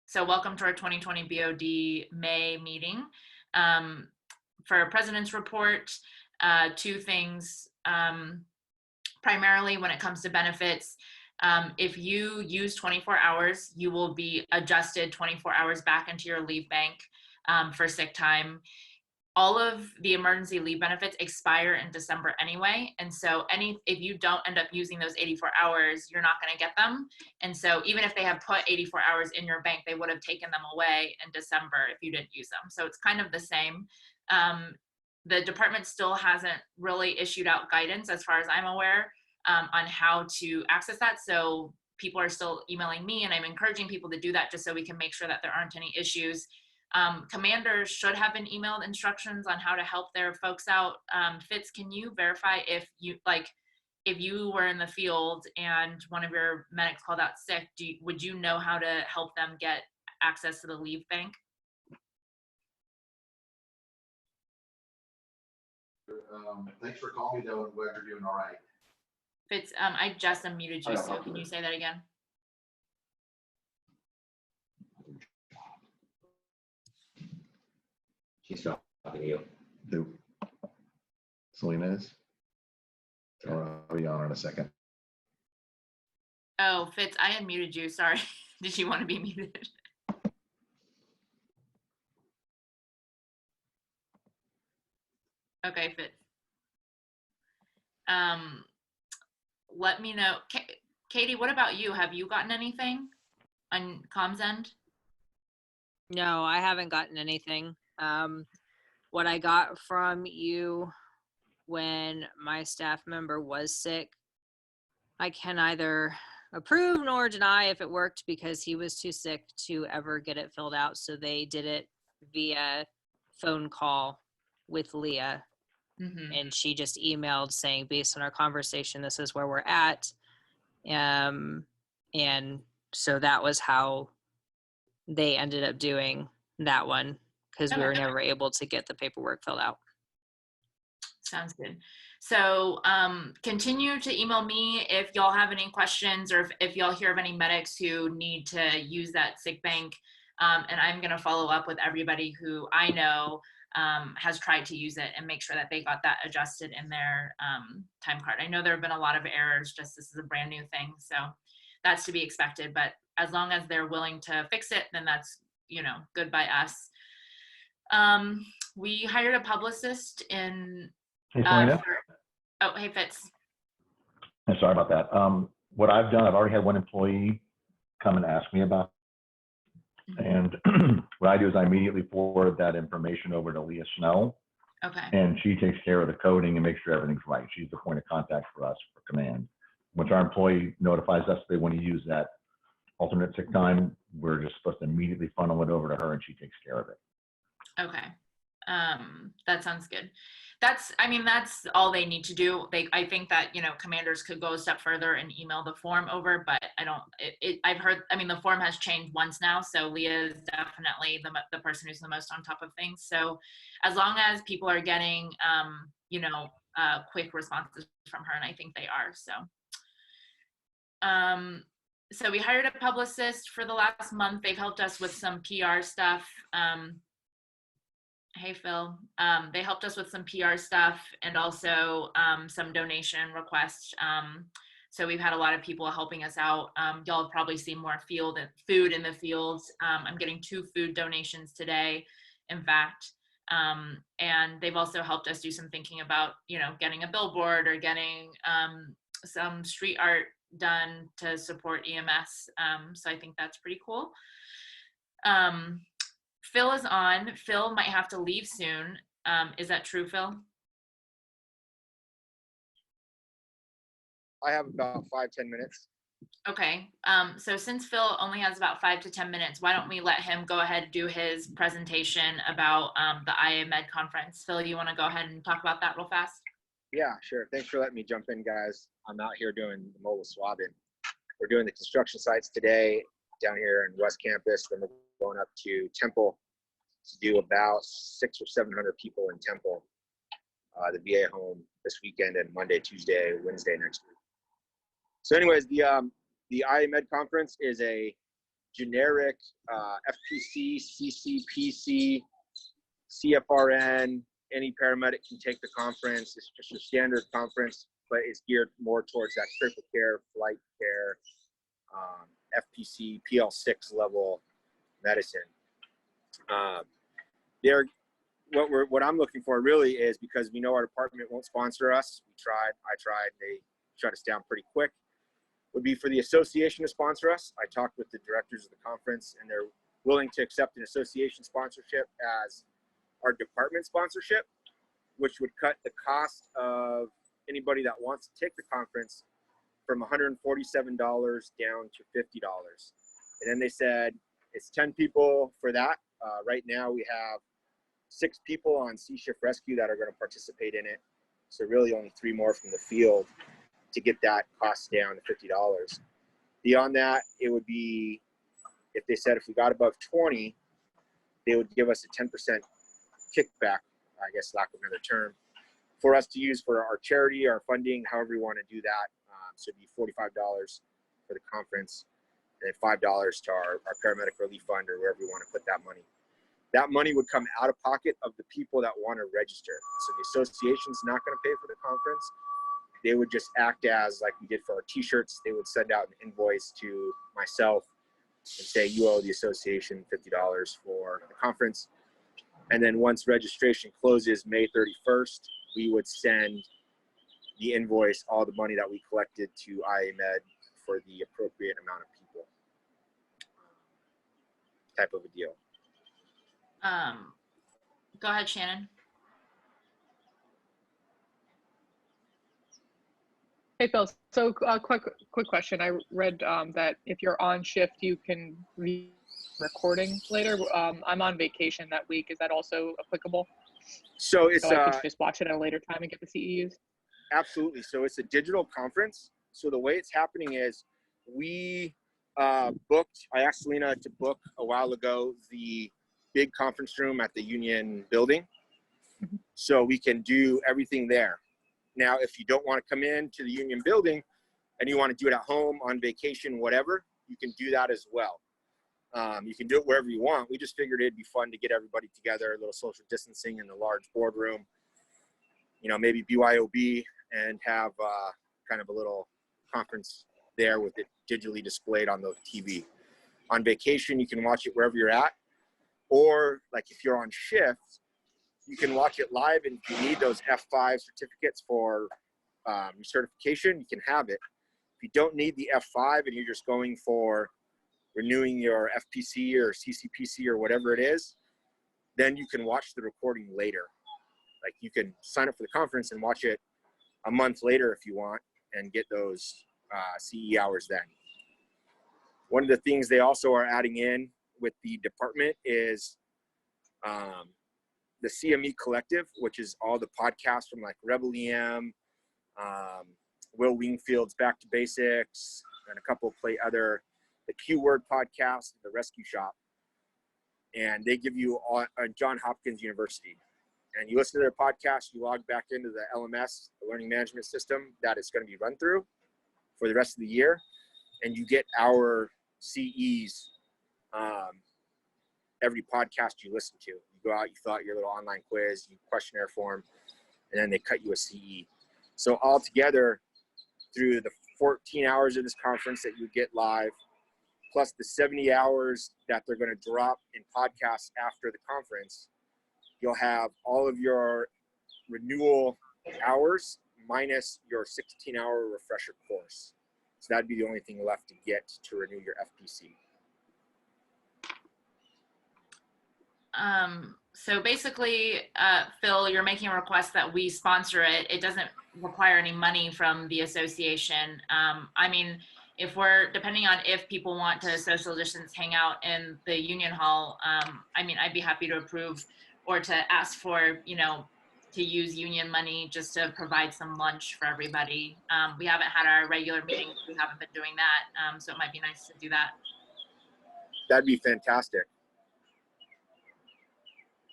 So welcome to our 2020 BOD May meeting. For our President's Report, two things. Primarily when it comes to benefits, if you use 24 hours, you will be adjusted 24 hours back into your leave bank for sick time. All of the emergency leave benefits expire in December anyway. And so if you don't end up using those 84 hours, you're not going to get them. And so even if they have put 84 hours in your bank, they would have taken them away in December if you didn't use them. So it's kind of the same. The department still hasn't really issued out guidance, as far as I'm aware, on how to access that. So people are still emailing me, and I'm encouraging people to do that just so we can make sure that there aren't any issues. Commanders should have been emailed instructions on how to help their folks out. Fitz, can you verify if you were in the field and one of your medics called out sick, would you know how to help them get access to the leave bank? Thanks for calling me, though, and glad you're doing all right. Fitz, I just unmuted you, so can you say that again? She's talking to you. Who? Selena is? Or I'll be on in a second. Oh, Fitz, I unmuted you. Sorry. Did you want to be muted? Okay, Fitz. Let me know. Katie, what about you? Have you gotten anything on comms end? No, I haven't gotten anything. What I got from you when my staff member was sick, I can either approve nor deny if it worked, because he was too sick to ever get it filled out. So they did it via phone call with Leah. Mm-hmm. And she just emailed saying, based on our conversation, this is where we're at. And so that was how they ended up doing that one, because we were never able to get the paperwork filled out. Sounds good. So continue to email me if y'all have any questions, or if y'all hear of any medics who need to use that sick bank. And I'm going to follow up with everybody who I know has tried to use it and make sure that they got that adjusted in their time card. I know there have been a lot of errors, just this is a brand new thing, so that's to be expected. But as long as they're willing to fix it, then that's, good by us. We hired a publicist in. Hey, Selena. Hey, Fitz. I'm sorry about that. What I've done, I've already had one employee come and ask me about it. And what I do is I immediately forward that information over to Leah Snow. Okay. And she takes care of the coding and makes sure everything's right. She's the point of contact for us for command. Once our employee notifies us they want to use that alternate sick time, we're just supposed to immediately funnel it over to her, and she takes care of it. Okay. That sounds good. That's all they need to do. I think that, commanders could go a step further and email the form over, but I've heard, the form has changed once now. So Leah is definitely the person who's the most on top of things. So as long as people are getting, quick responses from her, and I think they are. So we hired a publicist for the last month. They've helped us with some PR stuff. Hey, Phil. They helped us with some PR stuff and also some donation requests. So we've had a lot of people helping us out. Y'all have probably seen more food in the fields. I'm getting 2 food donations today, in fact. And they've also helped us do some thinking about, getting a billboard or getting some street art done to support EMS. So I think that's pretty cool. Phil is on. Phil might have to leave soon. Is that true, Phil? I have about 5-10 minutes. Okay. So since Phil only has about 5 to 10 minutes, why don't we let him go ahead and do his presentation about the IA Med conference. Phil, you want to go ahead and talk about that real fast? Yeah, sure. Thanks for letting me jump in, guys. I'm out here doing the mobile swabbing. We're doing the construction sites today down here in West Campus. Then we're going up to Temple to do about 600 or 700 people in Temple, the VA home this weekend, and Monday, Tuesday, Wednesday next week. So anyways, the IA Med conference is a generic FPC, CCPC, CFRN. Any paramedic can take the conference. It's just a standard conference, but it's geared more towards that critical care, flight care, FPC, PL6 level medicine. What I'm looking for really is, because we know our department won't sponsor us. I tried, they shut us down pretty quick. Would be for the association to sponsor us. I talked with the directors of the conference, and they're willing to accept an association sponsorship as our department sponsorship, which would cut the cost of anybody that wants to take the conference from $147 down to $50. And then they said it's 10 people for that. Right now we have 6 people on C-Shift Rescue that are going to participate in it. So really only 3 more from the field to get that cost down to $50. Beyond that, it would be, if they said if we got above 20, they would give us a 10% kickback, I guess lack of another term, for us to use for our charity, our funding, however you want to do that. So it'd be $45 for the conference, and $5 to our paramedic relief fund, or wherever we want to put that money. That money would come out of pocket of the people that want to register. So the association's not going to pay for the conference. They would just act as, like we did for our t-shirts, they would send out an invoice to myself and say, you owe the association $50 for the conference. And then once registration closes May 31st, we would send the invoice, all the money that we collected, to IAMED for the appropriate amount of people, type of a deal. Go ahead, Shannon. Hey, Phil. So quick question. I read that if you're on shift, you can be recording later. I'm on vacation that week. Is that also applicable? So it's So I could just watch it at a later time and get the CEUs? Absolutely. So it's a digital conference. So the way it's happening is we I asked Selena to book a while ago the big conference room at the Union building, so we can do everything there. Now, if you don't want to come in to the Union building and you want to do it at home, on vacation, whatever, you can do that as well. You can do it wherever you want. We just figured it'd be fun to get everybody together, a little social distancing in the large boardroom, you know, maybe BYOB, and have kind of a little conference there with it digitally displayed on the TV. On vacation, you can watch it wherever you're at, or like if you're on shift, you can watch it live, and if you need those F5 certificates for your certification, you can have it. If you don't need the F5 and you're just going for renewing your FPC or CCPC or whatever it is, then you can watch the recording later. Like you can sign up for the conference and watch it a month later if you want, and get those CE hours then. One of the things they also are adding in with the department is the CME Collective, which is all the podcasts from like Rebel EM, Will Wingfield's Back to Basics, and a couple the Q Word podcast, the Rescue Shop. And they give you on Johns Hopkins University. And you listen to their podcast, you log back into the LMS, the learning management system that it's going to be run through for the rest of the year. And you get our CEs every podcast you listen to. You go out, you fill out your little online quiz, you questionnaire form, and then they cut you a CE. So altogether, through the 14 hours of this conference that you get live, plus the 70 hours that they're going to drop in podcasts after the conference, you'll have all of your renewal hours minus your 16-hour refresher course. So that'd be the only thing left to get to renew your FPC. So basically, Phil, you're making a request that we sponsor it. It doesn't require any money from the association. I mean, depending on if people want to social distance hang out in the Union Hall, I mean, I'd be happy to approve or to ask for, you know, to use union money just to provide some lunch for everybody. We haven't had our regular meetings. We haven't been doing that. So it might be nice to do that. That'd be fantastic.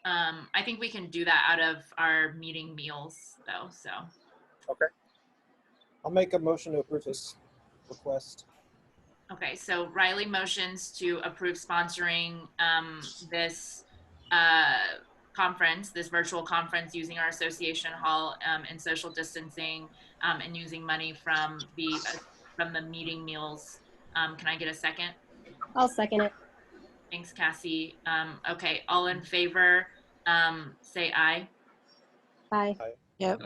I think we can do that out of our meeting meals though, so. Okay. I'll make a motion to approve this request. Okay, so Riley motions to approve sponsoring this conference, this virtual conference using our association hall and social distancing and using money from the meeting meals. Can I get a second? I'll second it. Thanks, Cassie. Okay, all in favor, say aye. Bye. Yep.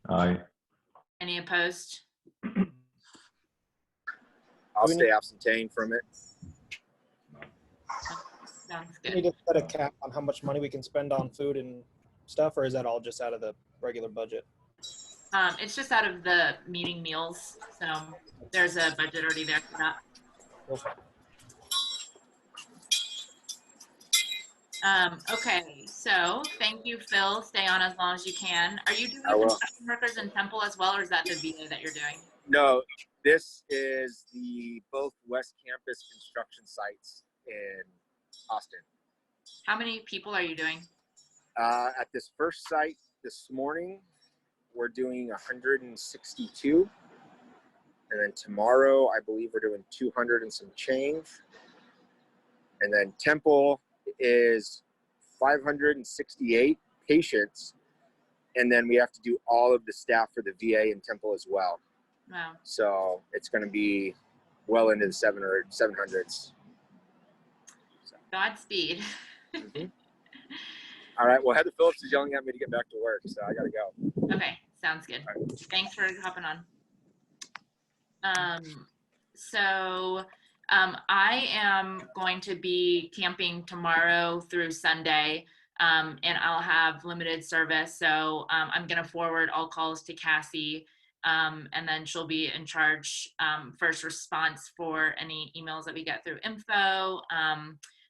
Aye. Any opposed? I'll we stay abstain from it. Sounds We good. need to set a cap on how much money we can spend on food and stuff, or is that all just out of the regular budget? It's just out of the meeting meals, so there's a budget already there for that. Okay, so thank you, Phil. Stay on as long as you can. Are you doing I will. construction workers in Temple as well, or is that the VA that you're doing? No, this is the both West Campus construction sites in Austin. How many people are you doing? At this first site this morning, we're doing 162. And then tomorrow, I believe we're doing 200 and some change. And then Temple is 568 patients. And then we have to do all of the staff for the VA in Temple as well. Wow. So it's going to be well into the 700s. Godspeed. All right. Well, Heather Phillips is yelling at me to get back to work, so I got to go. Okay, sounds good. Thanks for hopping on. I am going to be camping tomorrow through Sunday, and I'll have limited service. So I'm going to forward all calls to Cassie, and then she'll be in charge first response for any emails that we get through info.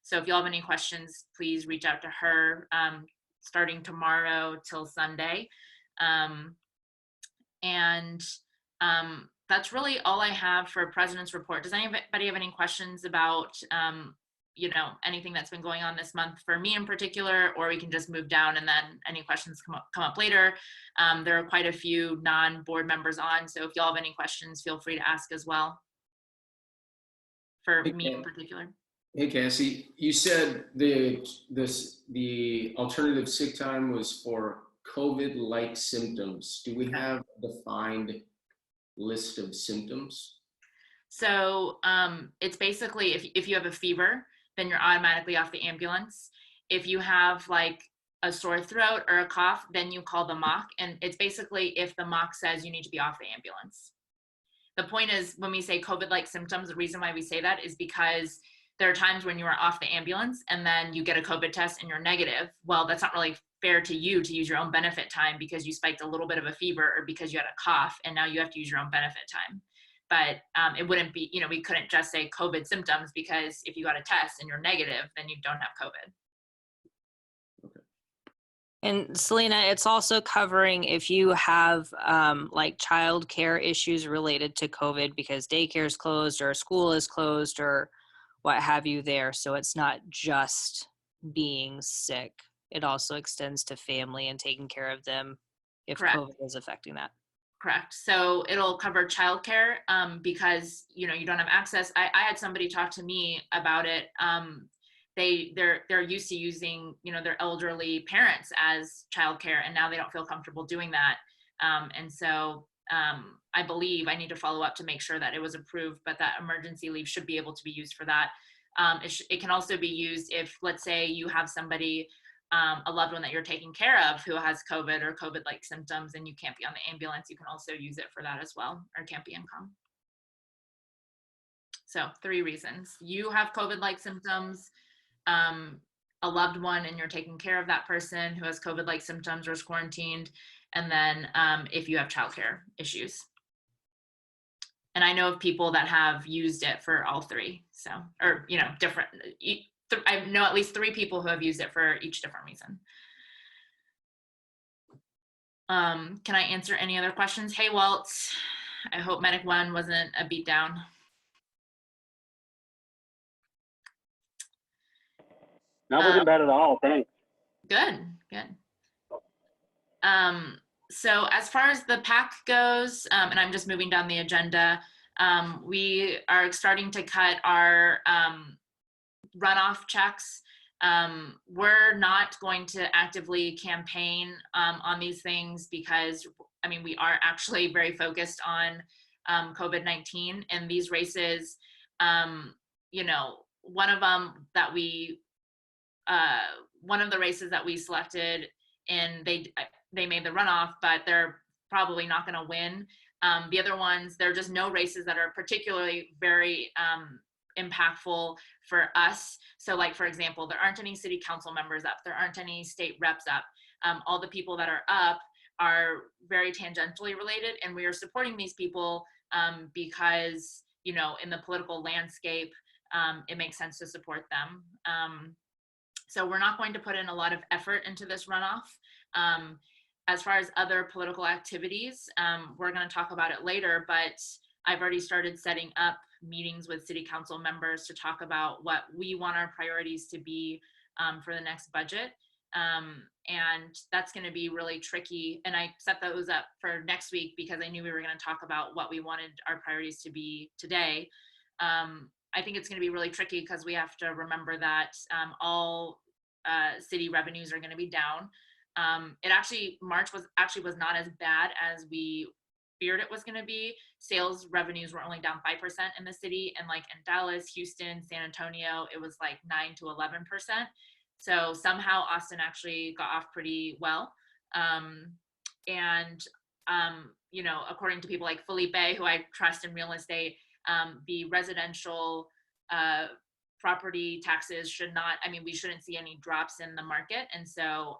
So if you all have any questions, please reach out to her starting tomorrow till Sunday. That's really all I have for President's Report. Does anybody have any questions about, anything that's been going on this month for me in particular, or we can just move down and then any questions come up later. There are quite a few non-board members on, so if y'all have any questions, feel free to ask as well. For me in particular. Hey Cassie, you said the alternative sick time was for COVID-like symptoms. Do we have a defined list of symptoms? So it's basically if you have a fever, then you're automatically off the ambulance. If you have like a sore throat or a cough, then you call the MOC, and it's basically if the MOC says you need to be off the ambulance. The point is, when we say COVID-like symptoms, the reason why we say that is because there are times when you are off the ambulance and then you get a COVID test and you're negative. Well, that's not really fair to you to use your own benefit time because you spiked a little bit of a fever or because you had a cough, and now you have to use your own benefit time. But it wouldn't be, we couldn't just say COVID symptoms, because if you got a test and you're negative, then you don't have COVID. And Selena, it's also covering if you have like childcare issues related to COVID because daycare is closed or school is closed or what have you there. So it's not just being sick. It also extends to family and taking care of them if Correct. COVID is affecting that. Correct. So it'll cover childcare because, you don't have access. I had somebody talk to me about it. They're used to using, their elderly parents as childcare, and now they don't feel comfortable doing that. And so I believe I need to follow up to make sure that it was approved, but that emergency leave should be able to be used for that. It can also be used if, let's say, you have somebody, a loved one that you're taking care of who has COVID or COVID-like symptoms and you can't be on the ambulance, you can also use it for that as well, or can't be income. So 3 reasons. You have COVID-like symptoms, a loved one and you're taking care of that person who has COVID-like symptoms or is quarantined, and then if you have childcare issues. And I know of people that have used it for all 3, so, or, different, I know at least 3 people who have used it for each different reason. Can I answer any other questions? Hey, Walt, I hope Medic 1 wasn't a beatdown. That wasn't bad at all, thanks. Good. So as far as the PAC goes, and I'm just moving down the agenda, We are starting to cut our runoff checks. We're not going to actively campaign on these things because, I mean, we are actually very focused on COVID-19 and these races. You know, one of the races that we selected, and they made the runoff, but they're probably not going to win. The other ones, there are just no races that are particularly very impactful for us. So like, for example, there aren't any city council members up, there aren't any state reps up. All the people that are up are very tangentially related, and we are supporting these people because, you know, in the political landscape, it makes sense to support them. So we're not going to put in a lot of effort into this runoff. As far as other political activities, we're going to talk about it later, but I've already started setting up meetings with city council members to talk about what we want our priorities to be for the next budget. And that's going to be really tricky. And I set those up for next week because I knew we were going to talk about what we wanted our priorities to be today. I think it's going to be really tricky because we have to remember that all city revenues are going to be down. March was not as bad as we feared it was going to be. Sales revenues were only down 5% in the city, and like in Dallas, Houston, San Antonio, it was like 9 to 11%. So somehow Austin actually got off pretty well. You know, according to people like Felipe, who I trust in real estate, the residential property taxes should not, I mean, we shouldn't see any drops in the market. And so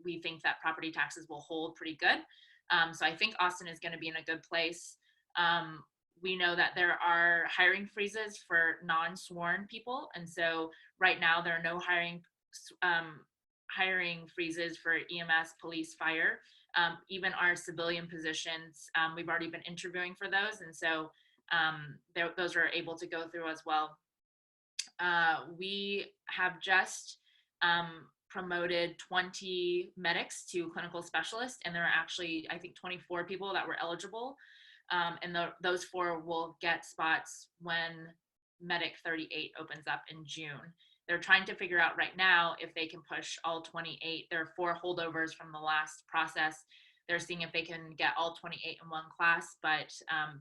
we think that property taxes will hold pretty good. So I think Austin is going to be in a good place. We know that there are hiring freezes for non-sworn people. And so right now there are no hiring freezes for EMS, police, fire. Even our civilian positions, we've already been interviewing for those. And so those are able to go through as well. We have just promoted 20 medics to clinical specialists, and there are actually, I think, 24 people that were eligible. And those 4 will get spots when Medic 38 opens up in June. They're trying to figure out right now if they can push all 28. There are 4 holdovers from the last process. They're seeing if they can get all 28 in one class, but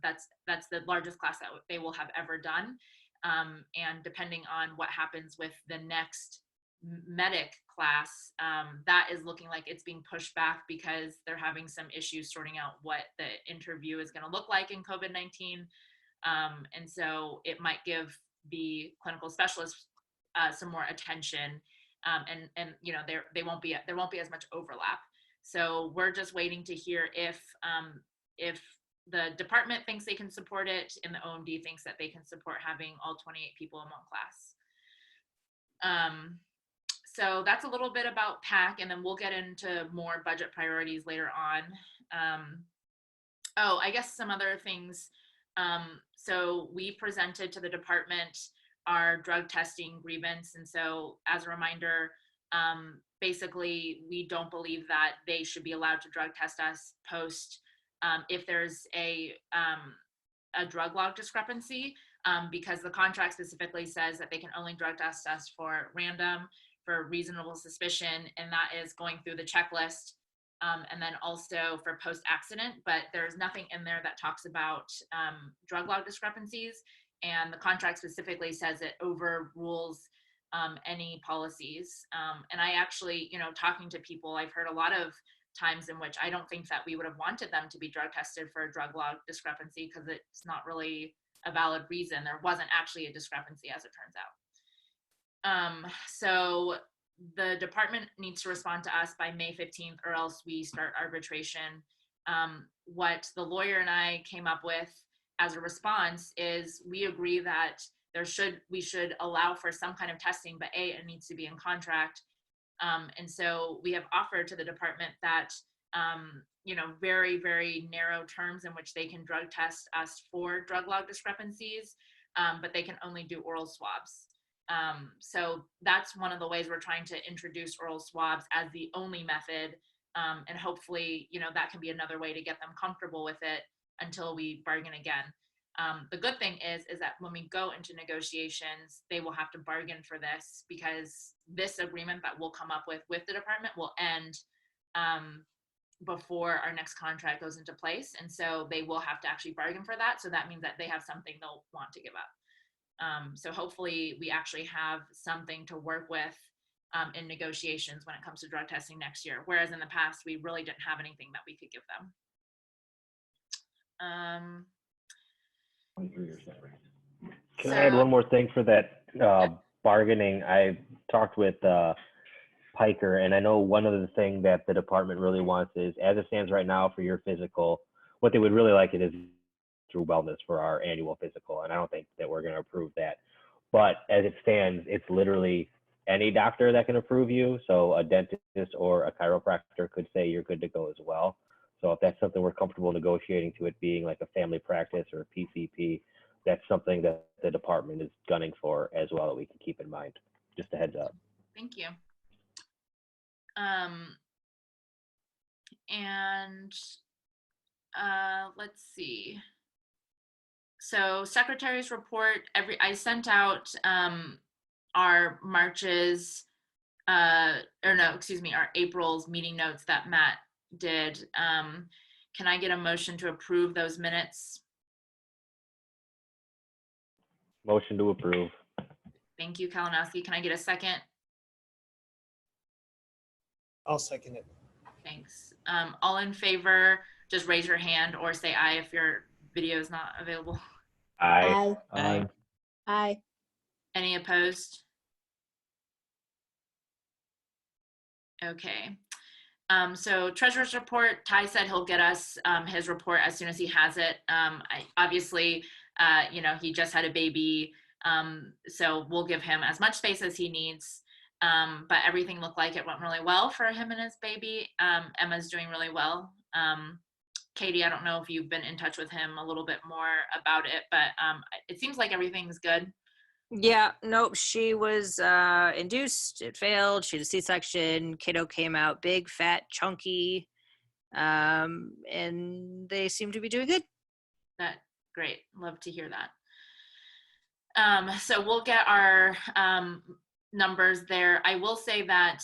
that's the largest class that they will have ever done. And depending on what happens with the next medic class, that is looking like it's being pushed back because they're having some issues sorting out what the interview is going to look like in COVID-19. And so it might give the clinical specialists some more attention, and you know, there won't be as much overlap. So we're just waiting to hear if the department thinks they can support it and the OMD thinks that they can support having all 28 people in one class. So that's a little bit about PAC, and then we'll get into more budget priorities later on. Oh, I guess some other things. So we presented to the department our drug testing grievance. And so as a reminder, basically, we don't believe that they should be allowed to drug test us post if there's a drug log discrepancy, because the contract specifically says that they can only drug test us for random, for reasonable suspicion, and that is going through the checklist, and then also for post-accident, but there's nothing in there that talks about drug log discrepancies, and the contract specifically says it overrules any policies. And I actually, you know, talking to people, I've heard a lot of times in which I don't think that we would have wanted them to be drug tested for a drug log discrepancy because it's not really a valid reason. There wasn't actually a discrepancy, as it turns out. So the department needs to respond to us by May 15th, or else we start arbitration. What the lawyer and I came up with as a response is we agree that we should allow for some kind of testing, but it needs to be in contract. And so we have offered to the department that, you know, very, very narrow terms in which they can drug test us for drug log discrepancies, but they can only do oral swabs. So that's one of the ways we're trying to introduce oral swabs as the only method. And hopefully, you know, that can be another way to get them comfortable with it until we bargain again. The good thing is that when we go into negotiations, they will have to bargain for this, because this agreement that we'll come up with the department will end before our next contract goes into place. And so they will have to actually bargain for that. So that means that they have something they'll want to give up. So hopefully we actually have something to work with in negotiations when it comes to drug testing next year. Whereas in the past, we really didn't have anything that we could give them. 23 years that right. Can I add one more thing for that bargaining? I talked with Piker, and I know one of the things that the department really wants is, as it stands right now for your physical, what they would really like it is through wellness for our annual physical, and I don't think that we're going to approve that. But as it stands, it's literally any doctor that can approve you. So a dentist or a chiropractor could say you're good to go as well. So if that's something we're comfortable negotiating to it being like a family practice or a PCP, that's something that the department is gunning for as well that we can keep in mind. Just a heads up. Thank you. And let's see. So secretary's report, I sent out our March's, our April's meeting notes that Matt did. Can I get a motion to approve those minutes? Motion to approve. Thank you, Kalinowski. Can I get a second? I'll second it. Thanks. All in favor, just raise your hand or say aye if your video is not available. Aye. Aye. Aye. Any opposed? Okay. So treasurer's report, Ty said he'll get us his report as soon as he has it. Obviously, he just had a baby, so we'll give him as much space as he needs. But everything looked like it went really well for him and his baby. Emma's doing really well. Katie, I don't know if you've been in touch with him a little bit more about it, but it seems like everything's good. Yeah, nope. She was induced. It failed. She had a C-section. Kiddo came out big, fat, chunky, and they seem to be doing good. Great. Love to hear that. So we'll get our numbers there. I will say that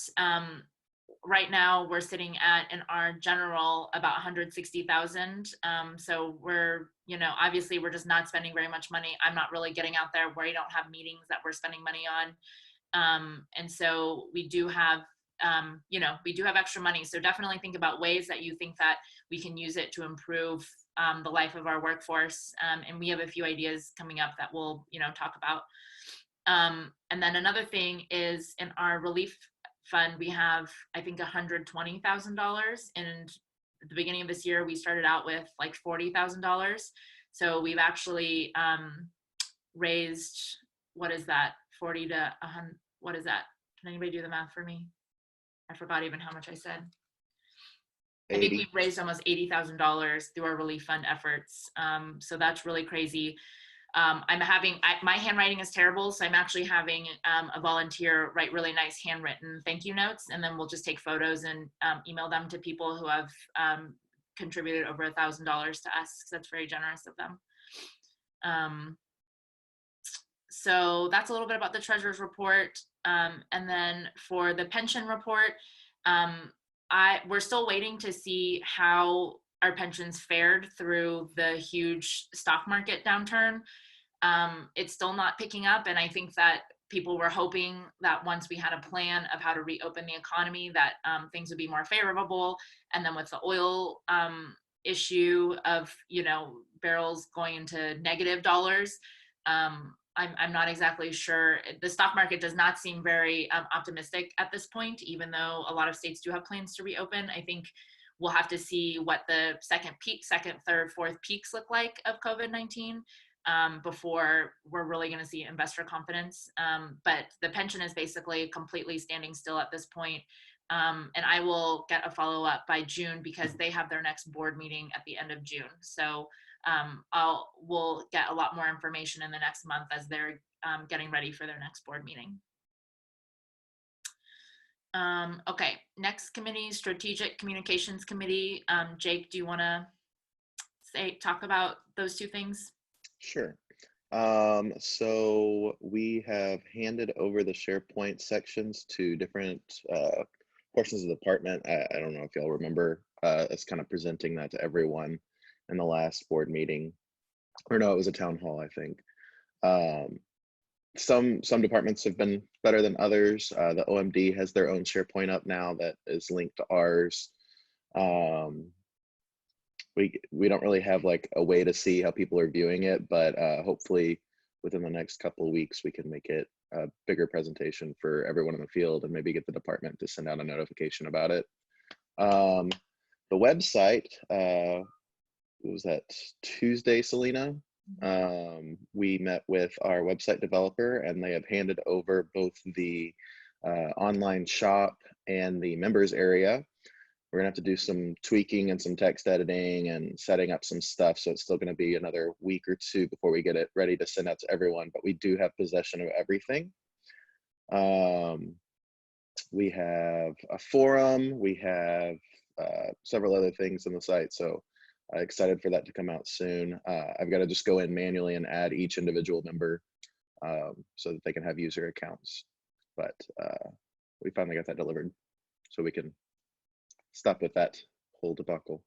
right now we're sitting at in our general about 160,000. So we're, obviously we're just not spending very much money. I'm not really getting out there where you don't have meetings that we're spending money on. And so we do have, we do have extra money. So definitely think about ways that you think that we can use it to improve the life of our workforce. And we have a few ideas coming up that we'll, talk about. And then another thing is in our relief fund, we have, I think, $120,000. And at the beginning of this year, we started out with like $40,000. So we've actually raised, what is that? 40 to 100, what is that? Can anybody do the math for me? I forgot even how much I said. I think we've raised almost $80,000 through our relief fund efforts. So that's really crazy. My handwriting is terrible, so I'm actually having a volunteer write really nice handwritten thank you notes, and then we'll just take photos and email them to people who have contributed over $1,000 to us, because that's very generous of them. So that's a little bit about the treasurer's report. And then for the pension report, we're still waiting to see how our pensions fared through the huge stock market downturn. It's still not picking up. And I think that people were hoping that once we had a plan of how to reopen the economy, that things would be more favorable. And then with the oil issue of, barrels going into negative dollars, I'm not exactly sure. The stock market does not seem very optimistic at this point, even though a lot of states do have plans to reopen. I think we'll have to see what the second, third, fourth peaks look like of COVID-19 before we're really going to see investor confidence. But the pension is basically completely standing still at this point. And I will get a follow-up by June because they have their next board meeting at the end of June. So we'll get a lot more information in the next month as they're getting ready for their next board meeting. Okay, next committee, Strategic Communications Committee. Jake, do you want to talk about those two things? Sure. So we have handed over the SharePoint sections to different portions of the department. I don't know if y'all remember us kind of presenting that to everyone in the last board meeting. Or no, it was a town hall, I think. Some departments have been better than others. The OMD has their own SharePoint up now that is linked to ours. We don't really have like a way to see how people are viewing it, but hopefully within the next couple of weeks we can make it a bigger presentation for everyone in the field and maybe get the department to send out a notification about it. The website, what was that, Tuesday, Selena? We met with our website developer and they have handed over both the online shop and the members area. We're gonna have to do some tweaking and some text editing and setting up some stuff. So it's still gonna be another week or two before we get it ready to send out to everyone, but we do have possession of everything. We have a forum, we have several other things on the site. So excited for that to come out soon. I've got to just go in manually and add each individual member so that they can have user accounts. But we finally got that delivered, so we can stop with that whole debacle.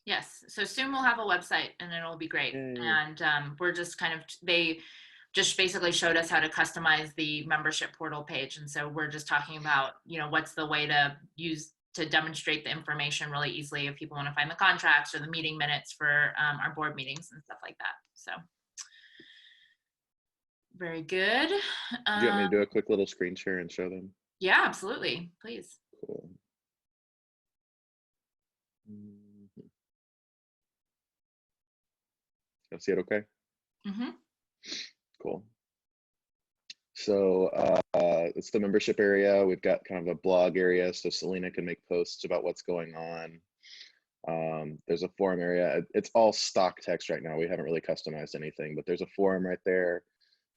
Yes, so soon we'll have a website and it'll be great. Yay. And we're just kind of, they just basically showed us how to customize the membership portal page. And so we're just talking about, you know, what's the way to use to demonstrate the information really easily if people want to find the contracts or the meeting minutes for our board meetings and stuff like that. So very good. Do you want me to do a quick little screen share and show them? Yeah, absolutely, please. Cool. Y'all see it okay? Mm-hmm. Cool. So it's the membership area. We've got kind of a blog area so Selena can make posts about what's going on. There's a forum area. It's all stock text right now. We haven't really customized anything, but there's a forum right there.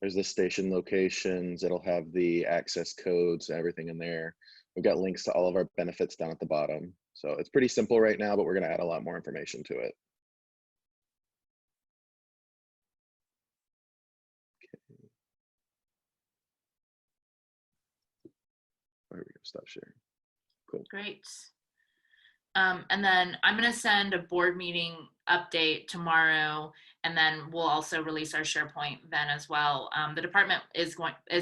There's the station locations. It'll have the access codes, everything in there. We've got links to all of our benefits down at the bottom. So it's pretty simple right now, but we're going to add a lot more information to it. There we go, stop sharing. Cool. Great. And then I'm going to send a board meeting update tomorrow, and then we'll also release our SharePoint then as well. The department is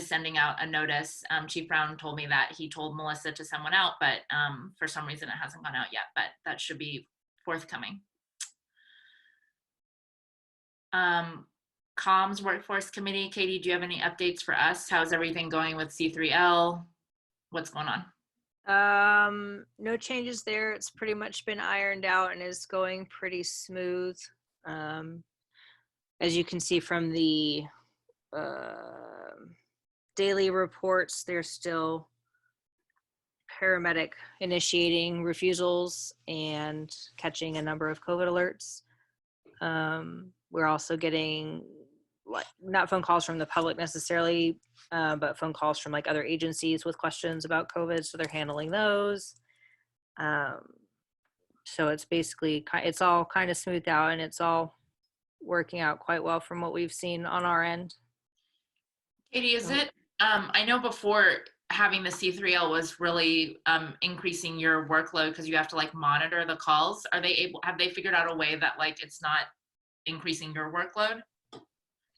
sending out a notice. Chief Brown told me that he told Melissa to send one out, but for some reason it hasn't gone out yet, but that should be forthcoming. Comms Workforce Committee, Katie, do you have any updates for us? How's everything going with C3L? What's going on? No changes there. It's pretty much been ironed out and is going pretty smooth. As you can see from the daily reports, there's still paramedic initiating refusals and catching a number of COVID alerts. We're also getting not phone calls from the public necessarily, but phone calls from like other agencies with questions about COVID. So they're handling those. So it's basically, it's all kind of smoothed out and it's all working out quite well from what we've seen on our end. Katie, is it, I know before having the C3L was really increasing your workload because you have to like monitor the calls. Have they figured out a way that like it's not increasing your workload?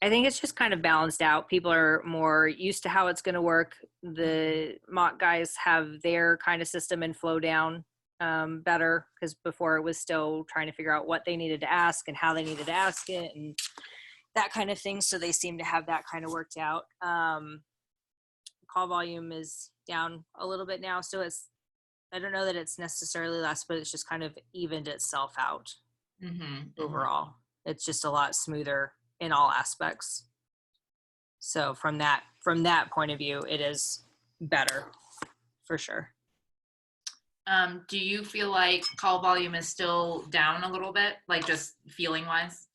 I think it's just kind of balanced out. People are more used to how it's going to work. The mock guys have their kind of system and flow down better because before it was still trying to figure out what they needed to ask and how they needed to ask it and that kind of thing. So they seem to have that kind of worked out. Call volume is down a little bit now. So I don't know that it's necessarily less, but it's just kind of evened itself out overall. It's just a lot smoother in all aspects. So from that point of view, it is better for sure. Do you feel like call volume is still down a little bit, like just feeling wise?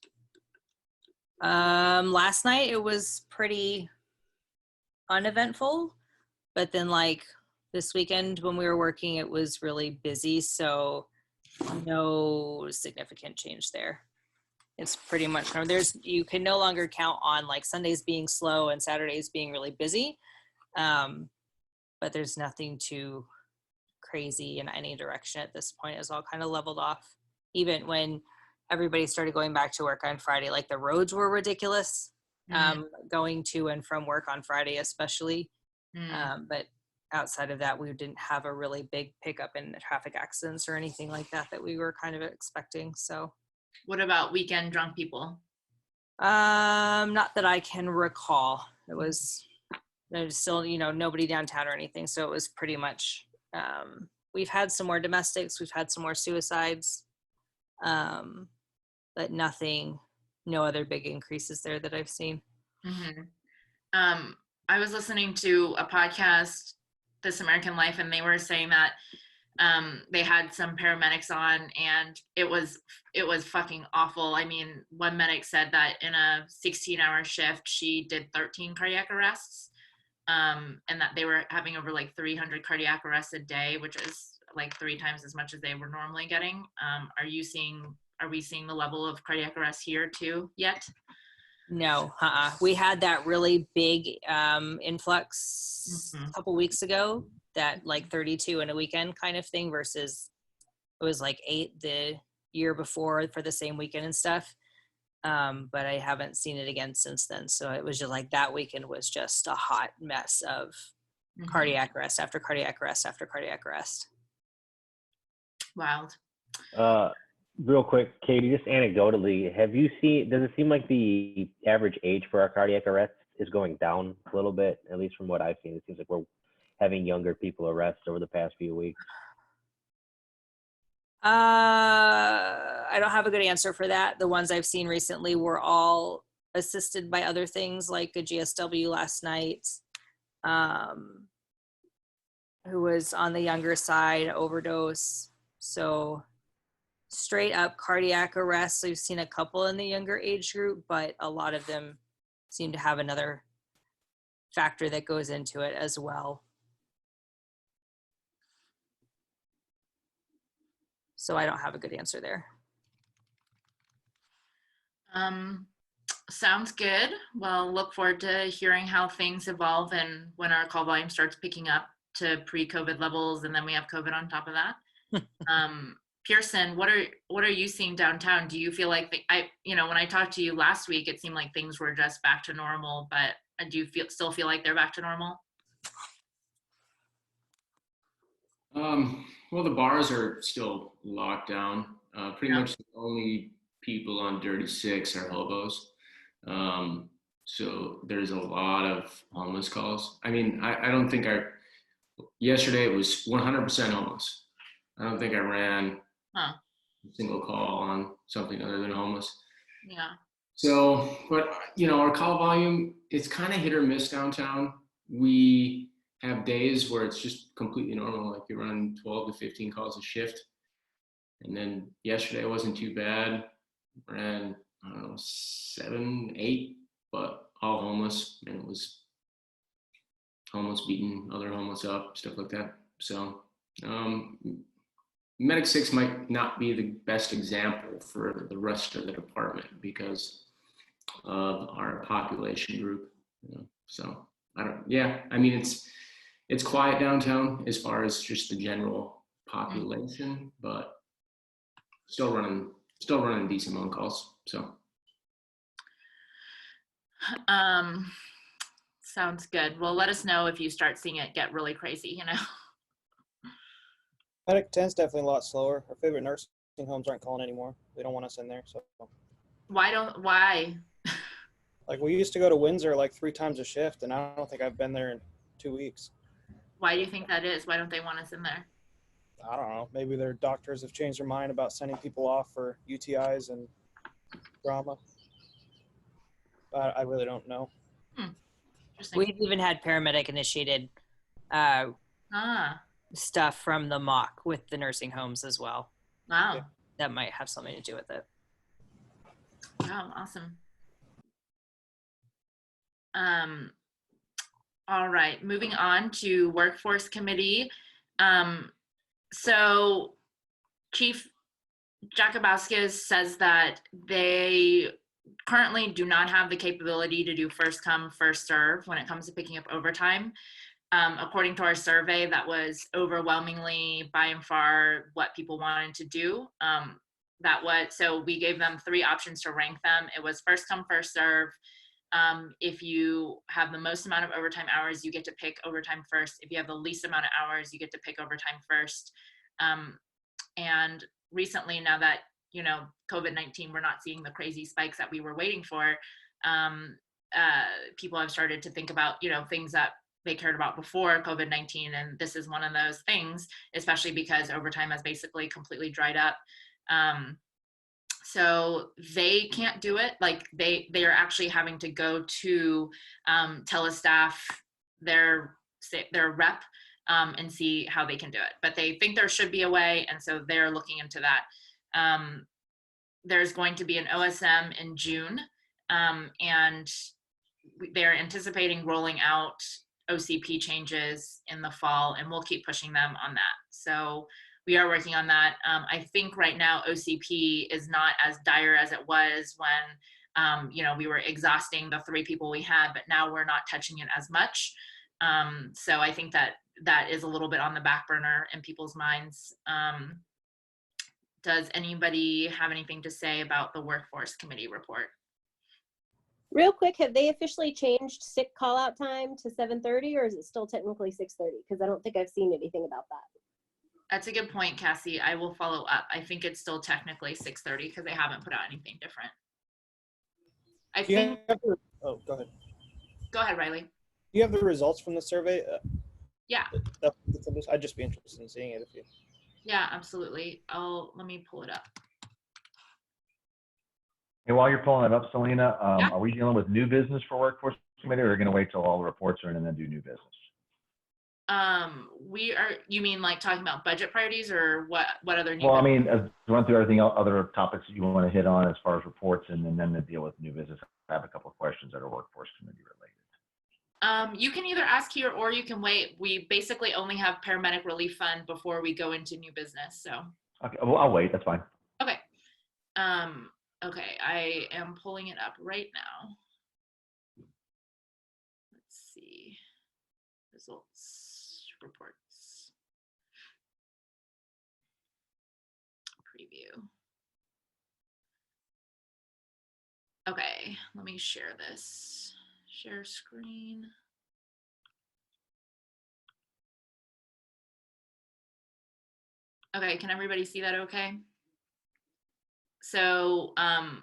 Last night it was pretty uneventful, but then like this weekend when we were working, it was really busy. So no significant change there. It's pretty much, you can no longer count on like Sundays being slow and Saturdays being really busy. But there's nothing too crazy in any direction at this point. It's all kind of leveled off. Even when everybody started going back to work on Friday, like the roads were ridiculous, going to and from work on Friday, especially. But outside of that, we didn't have a really big pickup in traffic accidents or anything like that we were kind of expecting. So What about weekend drunk people? not that I can recall. There's still, nobody downtown or anything. So it was pretty much, we've had some more domestics, we've had some more suicides, but no other big increases there that I've seen. I was listening to a podcast, This American Life, and they were saying that they had some paramedics on, and it was fucking awful. I mean, one medic said that in a 16-hour shift, she did 13 cardiac arrests, and that they were having over like 300 cardiac arrests a day, which is like 3 times as much as they were normally getting. Are we seeing the level of cardiac arrests here too yet? No, we had that really big influx a couple weeks ago, that like 32 in a weekend kind of thing, versus it was like 8 the year before for the same weekend and stuff. But I haven't seen it again since then. So it was just like that weekend was just a hot mess of cardiac arrest after cardiac arrest after cardiac arrest. Wild. Real quick, Katie, just anecdotally, does it seem like the average age for our cardiac arrests is going down a little bit, at least from what I've seen? It seems like we're having younger people arrest over the past few weeks. I don't have a good answer for that. The ones I've seen recently were all assisted by other things, like a GSW last night, who was on the younger side, overdose. So straight up cardiac arrests, we've seen a couple in the younger age group, but a lot of them seem to have another factor that goes into it as well. So I don't have a good answer there. Sounds good. Well, look forward to hearing how things evolve and when our call volume starts picking up to pre-COVID levels, and then we have COVID on top of that. Pearson, what are you seeing downtown? Do you feel like when I talked to you last week, it seemed like things were just back to normal, but do you still feel like they're back to normal? Well, the bars are still locked down. Pretty much the only people on Dirty Six are hobos. So there's a lot of homeless calls. I mean, I don't think yesterday it was 100% homeless. I don't think I ran a single call on something other than homeless. Yeah. So, but our call volume, it's kind of hit or miss downtown. We have days where it's just completely normal, like you run 12 to 15 calls a shift. And then yesterday it wasn't too bad. Ran, I don't know, 7, 8, but all homeless. And it was homeless beating other homeless up, stuff like that. So Medic 6 might not be the best example for the rest of the department because of our population group. So I mean, it's quiet downtown as far as just the general population, but still running decent amount of calls. So sounds good. Well, let us know if you start seeing it get really crazy, Medic 10's definitely a lot slower. Our favorite nursing homes aren't calling anymore. They don't want us in there. So why? Like, we used to go to Windsor like 3 times a shift, and I don't think I've been there in 2 weeks. Why do you think that is? Why don't they want us in there? I don't know. Maybe their doctors have changed their mind about sending people off for UTIs and trauma. I really don't know. We've even had paramedic initiated stuff from the mock with the nursing homes as well. Wow. That might have something to do with it. Wow, awesome. All right, moving on to workforce committee. So Chief Jacobowskis says that they currently do not have the capability to do first come, first serve when it comes to picking up overtime. According to our survey, that was overwhelmingly by and far what people wanted to do. So we gave them 3 options to rank them. It was first come, first serve. If you have the most amount of overtime hours, you get to pick overtime first. If you have the least amount of hours, you get to pick overtime first. And recently, now that, COVID-19, we're not seeing the crazy spikes that we were waiting for. People have started to think about, things that they cared about before COVID-19. And this is one of those things, especially because overtime has basically completely dried up. So they can't do it. Like they are actually having to go to telestaff their rep and see how they can do it. But they think there should be a way, and so they're looking into that. There's going to be an OSM in June, and they're anticipating rolling out OCP changes in the fall, and we'll keep pushing them on that. So we are working on that. I think right now OCP is not as dire as it was when, we were exhausting the 3 people we had, but now we're not touching it as much. So I think that is a little bit on the back burner in people's minds. Does anybody have anything to say about the workforce committee report? Real quick, have they officially changed sick call out time to 7:30, or is it still technically 6:30? Because I don't think I've seen anything about that. That's a good point, Cassie. I will follow up. I think it's still technically 6:30 because they haven't put out anything different. Oh, go ahead. Go ahead, Riley. Do you have the results from the survey? Yeah. I'd just be interested in seeing it if you. Yeah, absolutely. Let me pull it up. Hey, while you're pulling it up, Selena, Yeah. are we dealing with new business for workforce committee, or are we going to wait till all the reports are in and then do new business? You mean like talking about budget priorities, or what other new Well, I business? mean, run through everything, other topics that you want to hit on as far as reports, and then to deal with new business. I have a couple of questions that are workforce committee related. You can either ask here or you can wait. We basically only have paramedic relief fund before we go into new business. So. Okay, well, I'll wait. That's fine. Okay. Okay, I am pulling it up right now. Let's see. Results, reports, preview. Okay, let me share this. Share screen. Okay, can everybody see that okay? So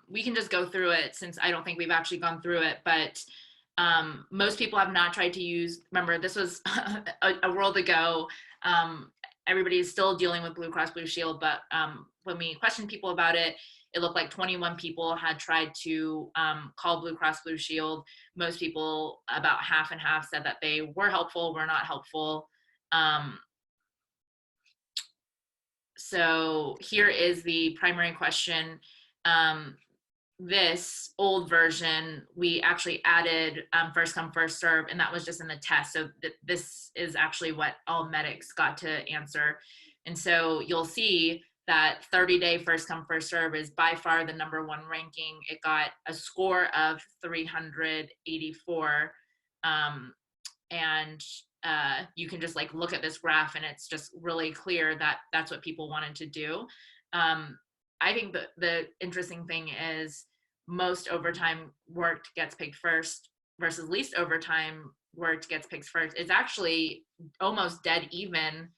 we can just go through it since I don't think we've actually gone through it, but most people have not tried to use, remember this was a world ago, everybody is still dealing with Blue Cross Blue Shield, but when we questioned people about it, it looked like 21 people had tried to call Blue Cross Blue Shield. Most people, about half and half, said that they were helpful, were not helpful. So here is the primary question. This old version, we actually added first come, first serve, and that was just in the test. So this is actually what all medics got to answer. And so you'll see that 30-day first come, first serve is by far the #1 ranking. It got a score of 384. And you can just like look at this graph and it's just really clear that that's what people wanted to do. I think the interesting thing is most overtime worked gets picked first versus least overtime worked gets picked first. It's actually almost dead even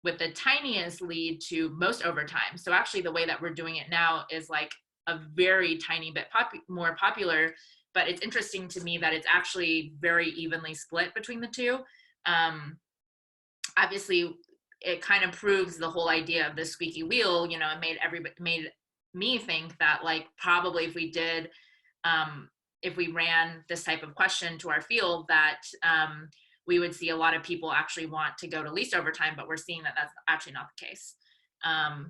with the tiniest lead to most overtime. So actually the way that we're doing it now is like a very tiny bit more popular, but it's interesting to me that it's actually very evenly split between the two. Obviously it kind of proves the whole idea of the squeaky wheel, it made me think that like probably if we did, if we ran this type of question to our field, that we would see a lot of people actually want to go to least overtime, but we're seeing that that's actually not the case.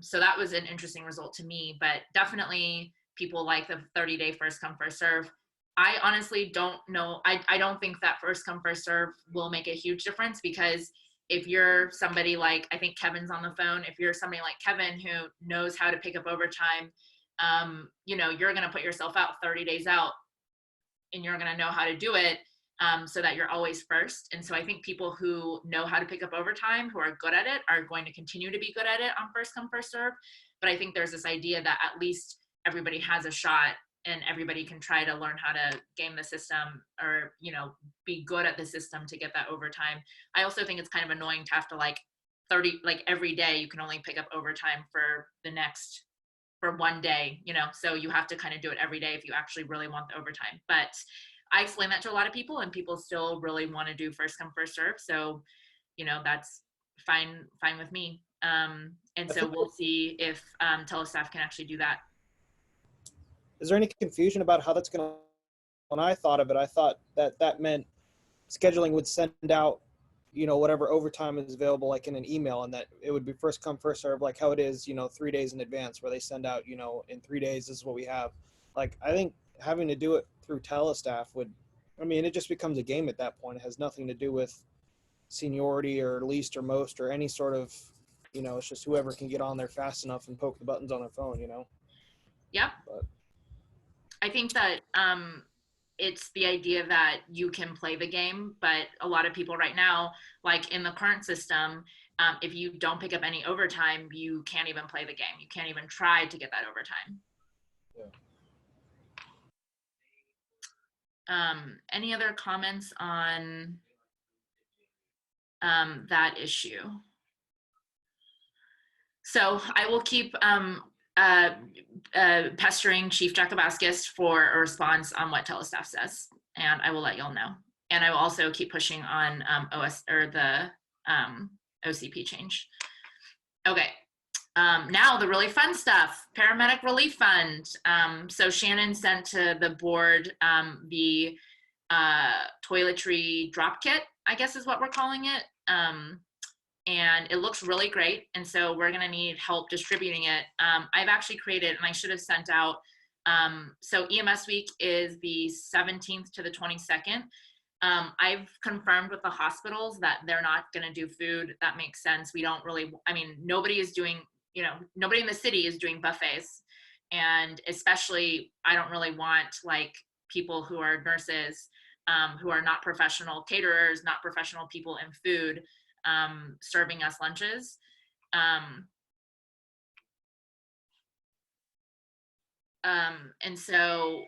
So that was an interesting result to me, but definitely people like the 30-day first come, first serve. I honestly don't know. I don't think that first come, first serve will make a huge difference because if you're somebody like, I think Kevin's on the phone, if you're somebody like Kevin who knows how to pick up overtime, you know, you're going to put yourself out 30 days out and you're going to know how to do it, so that you're always first. And so I think people who know how to pick up overtime, who are good at it, are going to continue to be good at it on first come, first serve. But I think there's this idea that at least everybody has a shot and everybody can try to learn how to game the system, or, you know, be good at the system to get that overtime. I also think it's kind of annoying to have to like every day you can only pick up overtime for one day, you know, so you have to kind of do it every day if you actually really want the overtime. But I explain that to a lot of people and people still really want to do first come, first serve. So, you know, that's fine with me. And so we'll see if telestaff can actually do that. Is there any confusion about how that's going to, when I thought of it, I thought that meant scheduling would send out, you know, whatever overtime is available, like in an email, and that it would be first come, first serve, like how it is, you know, 3 days in advance, where they send out, you know, in 3 days, this is what we have. Like, I think having to do it through telestaff would, I mean, it just becomes a game at that point. It has nothing to do with seniority or least or most or any sort of, you know, it's just whoever can get on there fast enough and poke the buttons on their phone, you know? Yep. But I think that it's the idea that you can play the game, but a lot of people right now, like in the current system, if you don't pick up any overtime, you can't even play the game. You can't even try to get that overtime. Yeah. Any other comments on that issue? So I will keep pestering Chief Jacobaskis for a response on what telestaff says, and I will let y'all know. And I will also keep pushing on the OCP change. Okay. Now the really fun stuff, Paramedic Relief Fund. So Shannon sent to the board the toiletry drop kit, I guess is what we're calling it. And it looks really great. And so we're gonna need help distributing it. I've actually created, and I should have sent out, so EMS week is the 17th to the 22nd. I've confirmed with the hospitals that they're not gonna do food. That makes sense. We don't really, I mean, nobody is doing, you know, nobody in the city is doing buffets. And especially, I don't really want like people who are nurses, who are not professional caterers, not professional people in food, serving us lunches. And so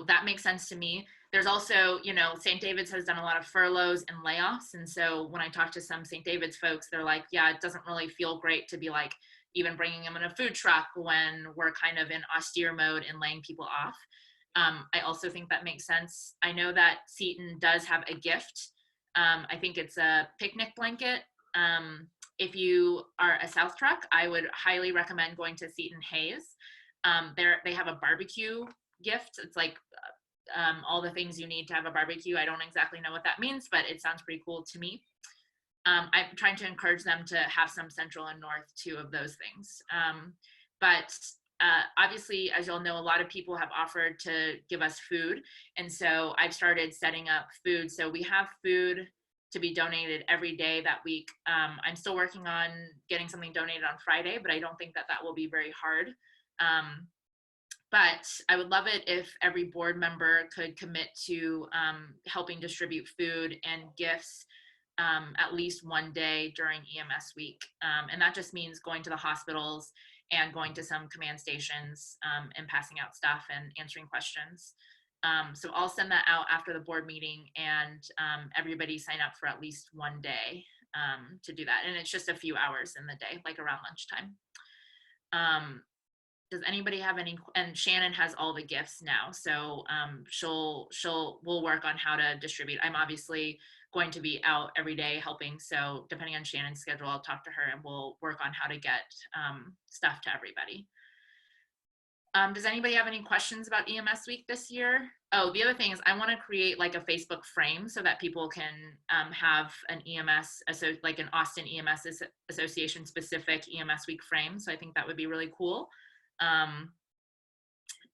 that makes sense to me. There's also, you know, St. David's has done a lot of furloughs and layoffs. And so when I talk to some St. David's folks, they're like, yeah, it doesn't really feel great to be like even bringing them in a food truck when we're kind of in austere mode and laying people off. I also think that makes sense. I know that Seton does have a gift. I think it's a picnic blanket. If you are a South Truck, I would highly recommend going to Seton Hayes. They have a barbecue gift. It's like all the things you need to have a barbecue. I don't exactly know what that means, but it sounds pretty cool to me. I'm trying to encourage them to have some Central and North too of those things. But obviously, as you'll know, a lot of people have offered to give us food. And so I've started setting up food. So we have food to be donated every day that week. I'm still working on getting something donated on Friday, but I don't think that that will be very hard. But I would love it if every board member could commit to helping distribute food and gifts at least one day during EMS week. And that just means going to the hospitals and going to some command stations and passing out stuff and answering questions. So I'll send that out after the board meeting, and everybody sign up for at least one day to do that. And it's just a few hours in the day, like around lunchtime. Does anybody have any, and Shannon has all the gifts now, so we'll work on how to distribute. I'm obviously going to be out every day helping, so depending on Shannon's schedule, I'll talk to her and we'll work on how to get stuff to everybody. Does anybody have any questions about EMS week this year? Oh, the other thing is I want to create like a Facebook frame so that people can have an EMS, like an Austin EMS Association specific EMS week frame. So I think that would be really cool.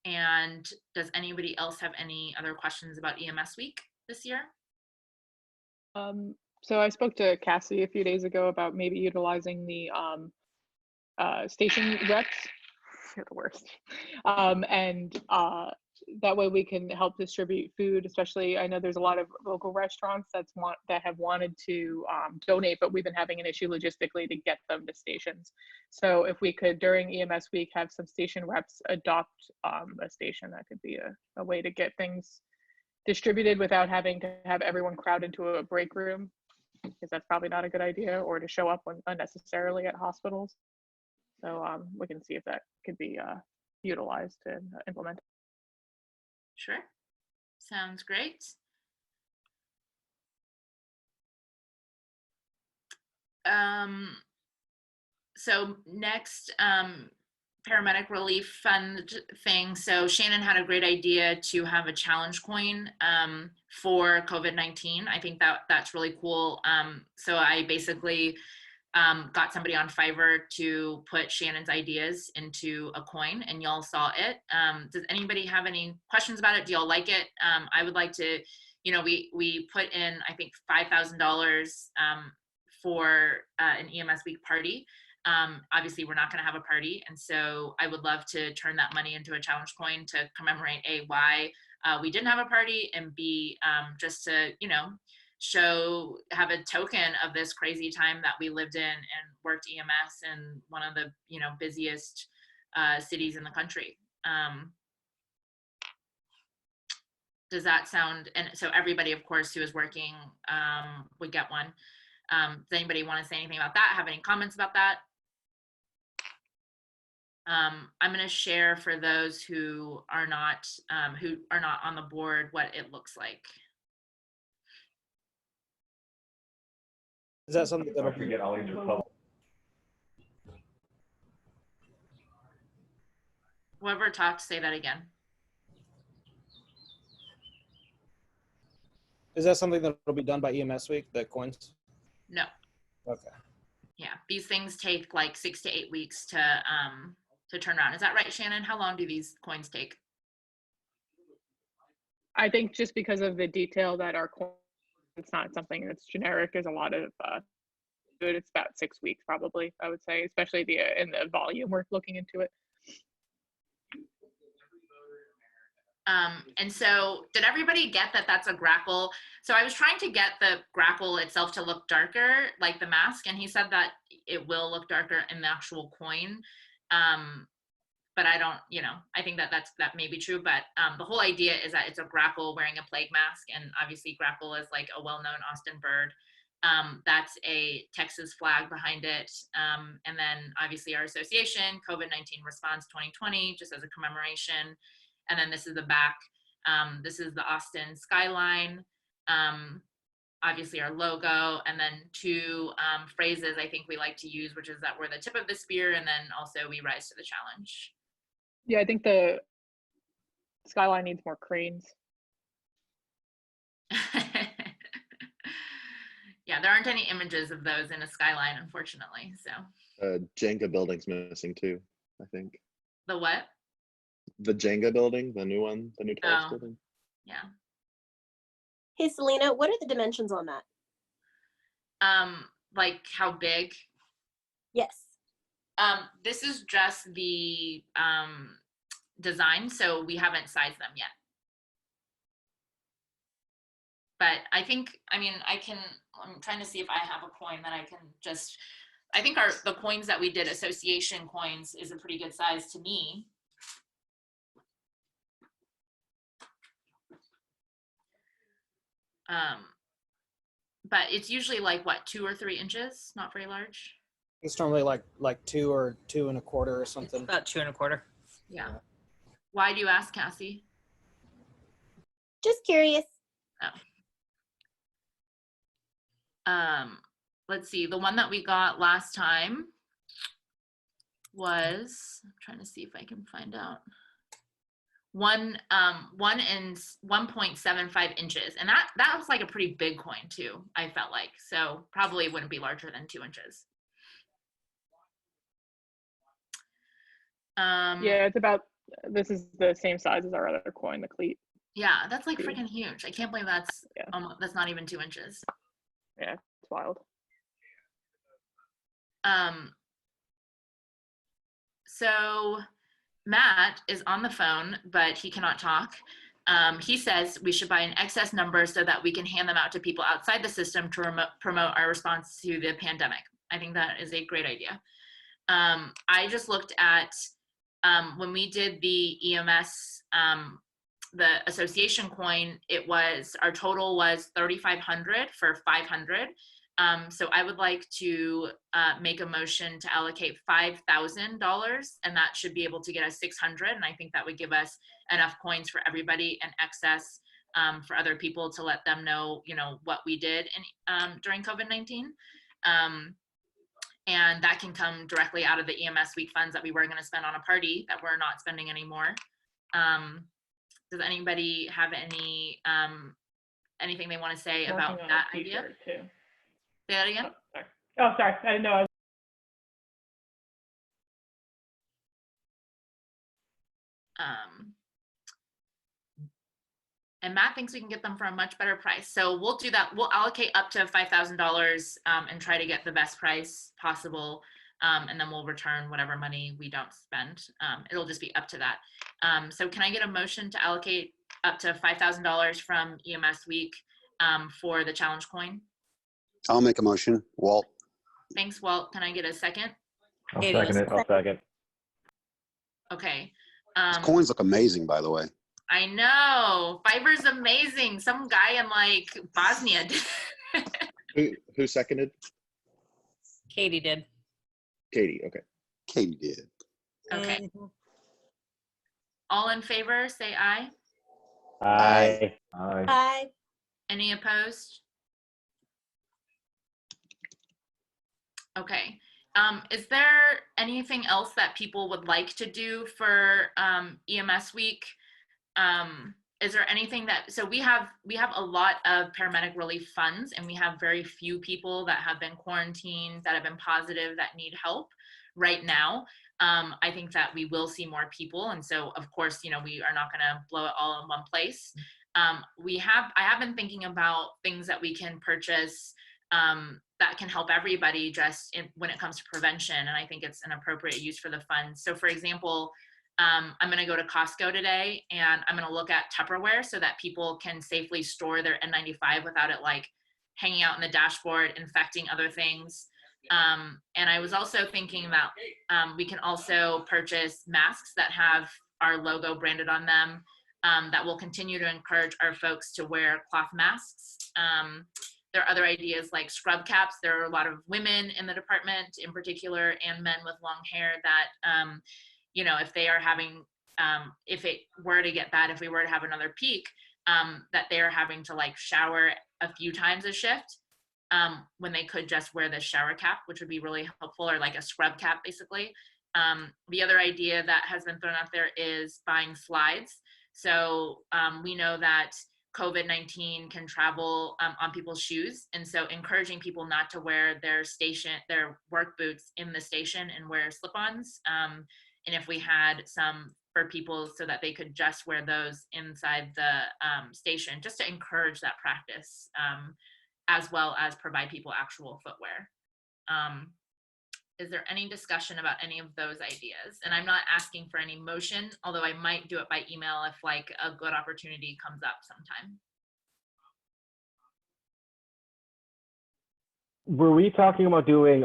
And does anybody else have any other questions about EMS week this year? So I spoke to Cassie a few days ago about maybe utilizing the station reps. You're the worst. And that way we can help distribute food, especially I know there's a lot of local restaurants that have wanted to donate, but we've been having an issue logistically to get them to stations. So if we could during EMS week have some station reps adopt a station, that could be a way to get things distributed without having to have everyone crowd into a break room, because that's probably not a good idea, or to show up unnecessarily at hospitals. So we can see if that could be utilized to implement. Sure. Sounds great. So next, paramedic relief fund thing. So Shannon had a great idea to have a challenge coin for COVID-19. I think that's really cool. So I basically got somebody on Fiverr to put Shannon's ideas into a coin, and y'all saw it. Does anybody have any questions about it? Do y'all like it? I would like to, we put in, I think, $5,000 for an EMS week party. Obviously, we're not going to have a party, and so I would love to turn that money into a challenge coin to commemorate A, why we didn't have a party, and B, just to, have a token of this crazy time that we lived in and worked EMS in one of the busiest cities in the country. Does that sound, and so everybody of course who is working would get one. Does anybody want to say anything about that? Have any comments about that? I'm going to share for those who are not on the board what it looks like. Is that something that'll Don't forget, I'll use your public. Whoever talked, say that again. Is that something that'll be done by EMS week, the coins? No. Okay. Yeah, these things take like 6 to 8 weeks to turn around. Is that right, Shannon? How long do these coins take? I think just because of the detail that our coin, it's not something that's generic. There's a lot of good. It's about 6 weeks probably, I would say, especially in the volume we're looking into it. And so did everybody get that that's a grackle? So I was trying to get the grackle itself to look darker, like the mask, and he said that it will look darker in the actual coin. But I don't, I think that that may be true, but the whole idea is that it's a grackle wearing a plague mask, and obviously grackle is like a well-known Austin bird. That's a Texas flag behind it. And then obviously our association, COVID-19 Response 2020, just as a commemoration. And then this is the back. This is the Austin skyline. Obviously our logo, and then two phrases I think we like to use, which is that we're the tip of the spear, and then also we rise to the challenge. Yeah, I think the skyline needs more cranes. Yeah, there aren't any images of those in a skyline, unfortunately. So Jenga building's missing too, I think. the what? The Jenga building, the new one, the new tallest building. Yeah. Hey, Selena, what are the dimensions on that? Like how big? Yes. This is just the design, so we haven't sized them yet. But I think, I'm trying to see if I have a coin that I can just, I think the coins that we did, association coins, is a pretty good size to me. But it's usually like what, 2 or 3 inches, not very large. It's normally like 2 or 2 1/4 or something. About 2 1/4. Yeah. Why do you ask, Cassie? Just curious. Let's see, the one that we got last time was, I'm trying to see if I can find out, 1 and 1.75 inches, and that was like a pretty big coin too, I felt like, so probably wouldn't be larger than 2 inches. Yeah, it's about, this is the same size as our other coin, the cleat. Yeah, that's like freaking huge. I can't believe that's Yeah. that's not even 2 inches. Yeah, wild. So Matt is on the phone, but he cannot talk. He says we should buy an excess number so that we can hand them out to people outside the system to promote our response to the pandemic. I think that is a great idea. I just looked at when we did the EMS, the association coin, our total was 3,500 for 500. So I would like to make a motion to allocate $5,000, and that should be able to get us 600. And I think that would give us enough coins for everybody and excess for other people to let them know, what we did during COVID-19. And that can come directly out of the EMS week funds that we were going to spend on a party that we're not spending anymore. Does anybody have anything they want to say about that idea? Too. Say that again. Oh, sorry. I didn't know. And Matt thinks we can get them for a much better price. So we'll do that. We'll allocate up to $5,000 and try to get the best price possible. And then we'll return whatever money we don't spend. It'll just be up to that. So can I get a motion to allocate up to $5,000 from EMS Week for the challenge coin? I'll make a motion. Walt. Thanks, Walt. Can I get a second? I'll second it. I'll second. Okay. These coins look amazing, by the way. I know. Fiverr's amazing. Some guy in like Bosnia did. Who seconded? Katie did. Katie. Okay. Katie did. Okay. All in favor, say aye. Aye. Aye. Hi. Any opposed? Okay. Is there anything else that people would like to do for EMS Week? Is there anything so we have a lot of paramedic relief funds, and we have very few people that have been quarantined, that have been positive, that need help right now. I think that we will see more people, and so of course, we are not going to blow it all in one place. I have been thinking about things that we can purchase that can help everybody when it comes to prevention, and I think it's an appropriate use for the funds. So for example, I'm going to go to Costco today, and I'm going to look at Tupperware so that people can safely store their N95 without it like hanging out in the dashboard, infecting other things. And I was also thinking that we can also purchase masks that have our logo branded on them, that will continue to encourage our folks to wear cloth masks. There are other ideas like scrub caps. There are a lot of women in the department in particular, and men with long hair that, if they are having, if it were to get bad, if we were to have another peak, that they are having to like shower a few times a shift, when they could just wear the shower cap, which would be really helpful, or like a scrub cap basically. The other idea that has been thrown out there is buying slides. So we know that COVID-19 can travel on people's shoes. And so encouraging people not to wear their work boots in the station and wear slip-ons. And if we had some for people so that they could just wear those inside the station, just to encourage that practice, as well as provide people actual footwear. Is there any discussion about any of those ideas? And I'm not asking for any motion, although I might do it by email if like a good opportunity comes up sometime. Were we talking about doing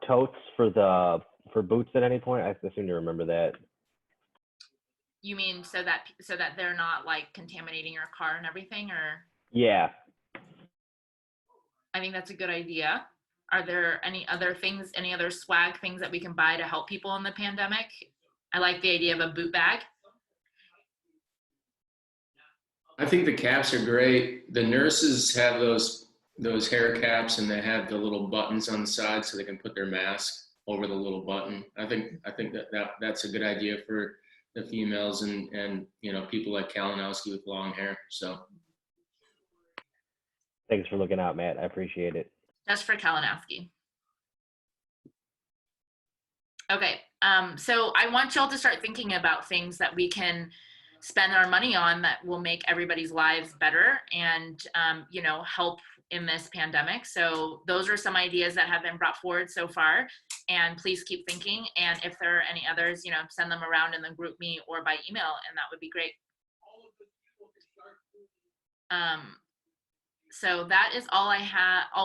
totes for boots at any point? I seem to remember that. You mean so that they're not like contaminating your car and everything, or? Yeah. I think that's a good idea. Are there any other things, any other swag things that we can buy to help people in the pandemic? I like the idea of a boot bag. I think the caps are great. The nurses have those hair caps, and they have the little buttons on the side so they can put their mask over the little button. I think that's a good idea for the females and people like Kalinowski with long hair. So Thanks for looking out, Matt. I appreciate it. Just for Kalinowski. Okay, so I want y'all to start thinking about things that we can spend our money on that will make everybody's lives better and help in this pandemic. So those are some ideas that have been brought forward so far, and please keep thinking. And if there are any others, you know, send them around in the group me or by email, and that would be great. So that is all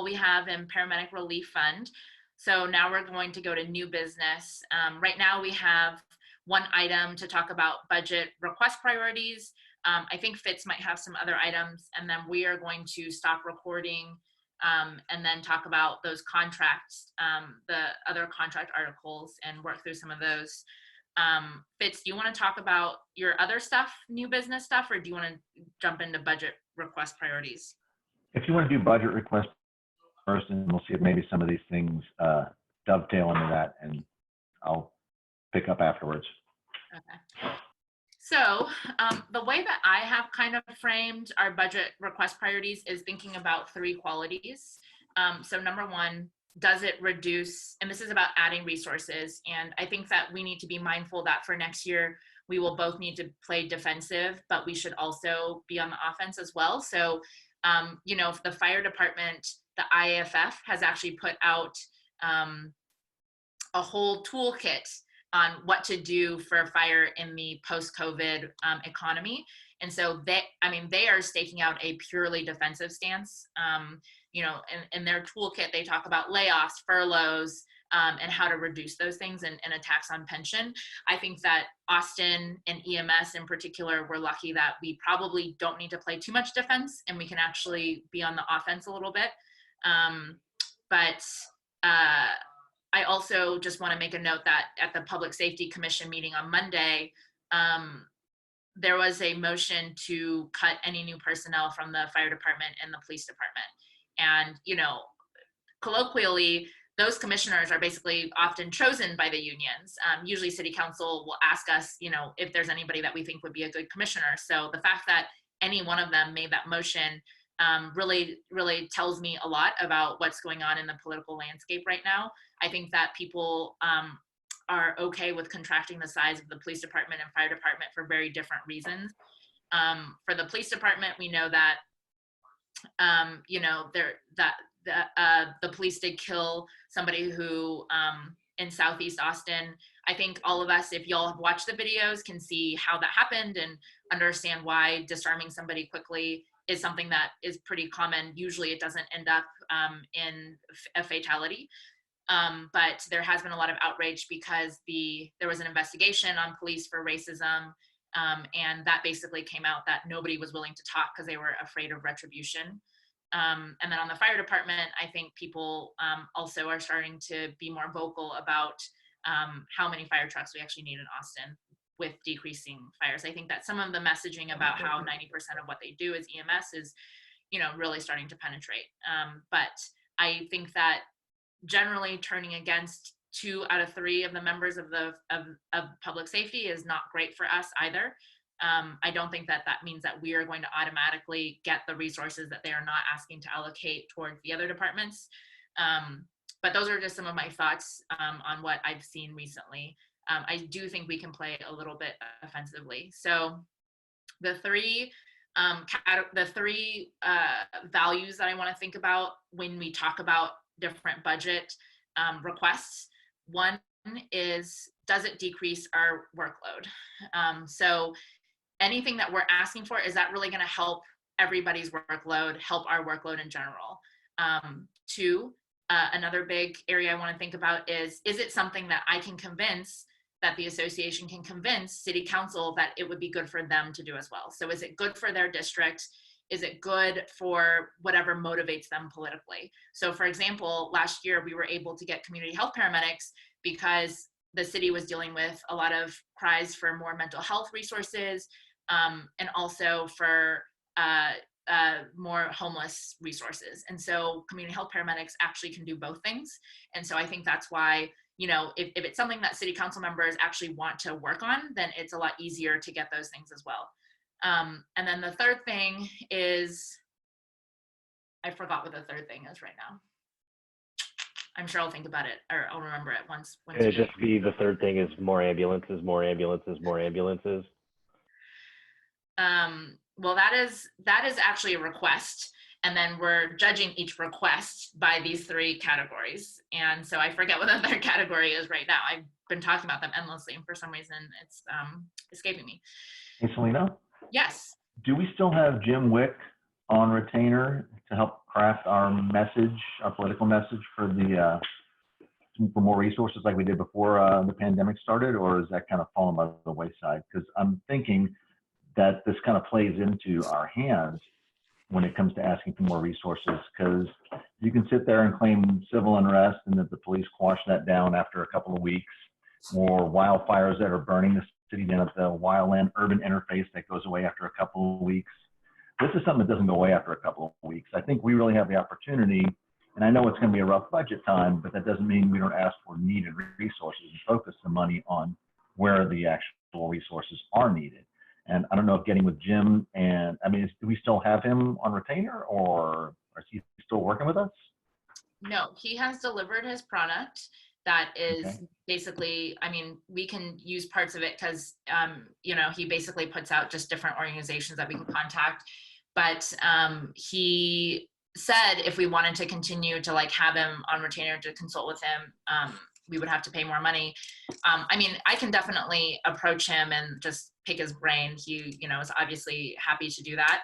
we have in paramedic relief fund. So now we're going to go to new business. Right now we have one item to talk about budget request priorities. I think Fitz might have some other items, and then we are going to stop recording and then talk about those contracts, the other contract articles, and work through some of those. Fitz, do you want to talk about your other stuff, new business stuff, or do you want to jump into budget request priorities? If you want to do budget requests first, and we'll see if maybe some of these things dovetail into that, and I'll pick up afterwards. Okay. So the way that I have kind of framed our budget request priorities is thinking about three qualities. So number one, does it reduce, and this is about adding resources. And I think that we need to be mindful that for next year, we will both need to play defensive, but we should also be on the offense as well. So, you know, the fire department, the IAFF has actually put out a whole toolkit on what to do for fire in the post-COVID economy. And so they are staking out a purely defensive stance. You know, in their toolkit, they talk about layoffs, furloughs, and how to reduce those things and attacks on pension. I think that Austin and EMS in particular, we're lucky that we probably don't need to play too much defense, and we can actually be on the offense a little bit. I also just want to make a note that at the Public Safety Commission meeting on Monday, there was a motion to cut any new personnel from the fire department and the police department. And, you know, colloquially, those commissioners are basically often chosen by the unions. Usually city council will ask us, you know, if there's anybody that we think would be a good commissioner. So the fact that any one of them made that motion really tells me a lot about what's going on in the political landscape right now. I think that people are okay with contracting the size of the police department and fire department for very different reasons. For the police department, we know that, you know, the police did kill somebody who in Southeast Austin. I think all of us, if y'all have watched the videos, can see how that happened and understand why disarming somebody quickly is something that is pretty common. Usually it doesn't end up in a fatality. But there has been a lot of outrage because there was an investigation on police for racism, and that basically came out that nobody was willing to talk because they were afraid of retribution. And then on the fire department, I think people also are starting to be more vocal about how many fire trucks we actually need in Austin with decreasing fires. I think that some of the messaging about how 90% of what they do is EMS is, you know, really starting to penetrate. But I think that generally turning against 2 out of 3 of the members of public safety is not great for us either. I don't think that means that we are going to automatically get the resources that they are not asking to allocate towards the other departments. But those are just some of my thoughts on what I've seen recently. I do think we can play a little bit offensively. So the three values that I want to think about when we talk about different budget requests. One is, does it decrease our workload? So anything that we're asking for, is that really going to help everybody's workload, help our workload in general? 2, another big area I want to think about is it something that I can convince, that the association can convince city council that it would be good for them to do as well? So is it good for their district? Is it good for whatever motivates them politically? So for example, last year we were able to get community health paramedics because the city was dealing with a lot of cries for more mental health resources, and also for more homeless resources. And so community health paramedics actually can do both things. And so I think that's why, you know, if it's something that city council members actually want to work on, then it's a lot easier to get those things as well. And then the third thing is, I forgot what the third thing is right now. I'm sure I'll think about it, or I'll remember it once. It'd just be, the third thing is more ambulances, more ambulances, more ambulances. Well, that is actually a request. And then we're judging each request by these 3 categories. And so I forget what the third category is right now. I've been talking about them endlessly, and for some reason it's escaping me. Hey, Selena, Yes. do we still have Jim Wick on retainer to help craft our message, our political message for the for more resources like we did before the pandemic started, or is that kind of fallen by the wayside? Because I'm thinking that this kind of plays into our hands when it comes to asking for more resources, because you can sit there and claim civil unrest and that the police quash that down after a couple of weeks, or wildfires that are burning the city down at the wildland urban interface that goes away after a couple of weeks. This is something that doesn't go away after a couple of weeks. I think we really have the opportunity, and I know it's going to be a rough budget time, but that doesn't mean we don't ask for needed resources and focus the money on where the actual resources are needed. And I don't know if getting with Jim, and I mean, do we still have him on retainer, or is he still working with us? No, he has delivered his product. That is Okay. basically, I mean, we can use parts of it because, you know, he basically puts out just different organizations that we can contact. But he said if we wanted to continue to like have him on retainer to consult with him, we would have to pay more money. I mean, I can definitely approach him and just pick his brain. He, you know, is obviously happy to do that.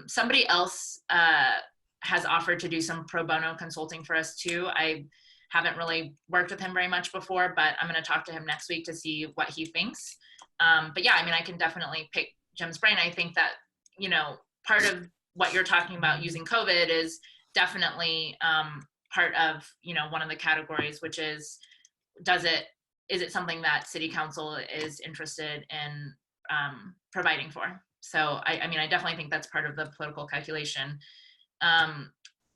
Somebody else has offered to do some pro bono consulting for us too. I haven't really worked with him very much before, but I'm going to talk to him next week to see what he thinks. But yeah, I mean, I can definitely pick Jim's brain. I think that, you know, part of what you're talking about using COVID is definitely part of, you know, one of the categories, which is, is it something that city council is interested in providing for? So I mean, I definitely think that's part of the political calculation.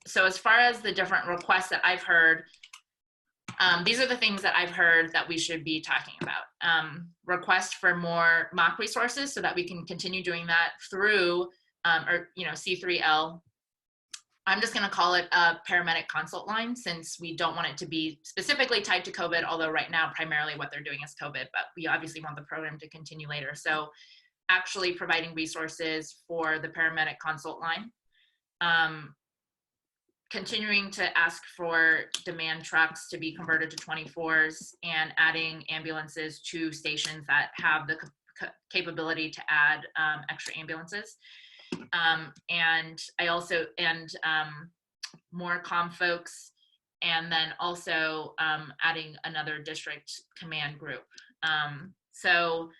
So as far as the different requests that I've heard, these are the things that I've heard that we should be talking about. Request for more mock resources so that we can continue doing that through, or, you know, C3L. I'm just going to call it a paramedic consult line since we don't want it to be specifically tied to COVID, although right now primarily what they're doing is COVID, but we obviously want the program to continue later. So actually providing resources for the paramedic consult line. Continuing to ask for demand trucks to be converted to 24s and adding ambulances to stations that have the capability to add extra ambulances. And I also, more comm folks, and then also adding another district command group. So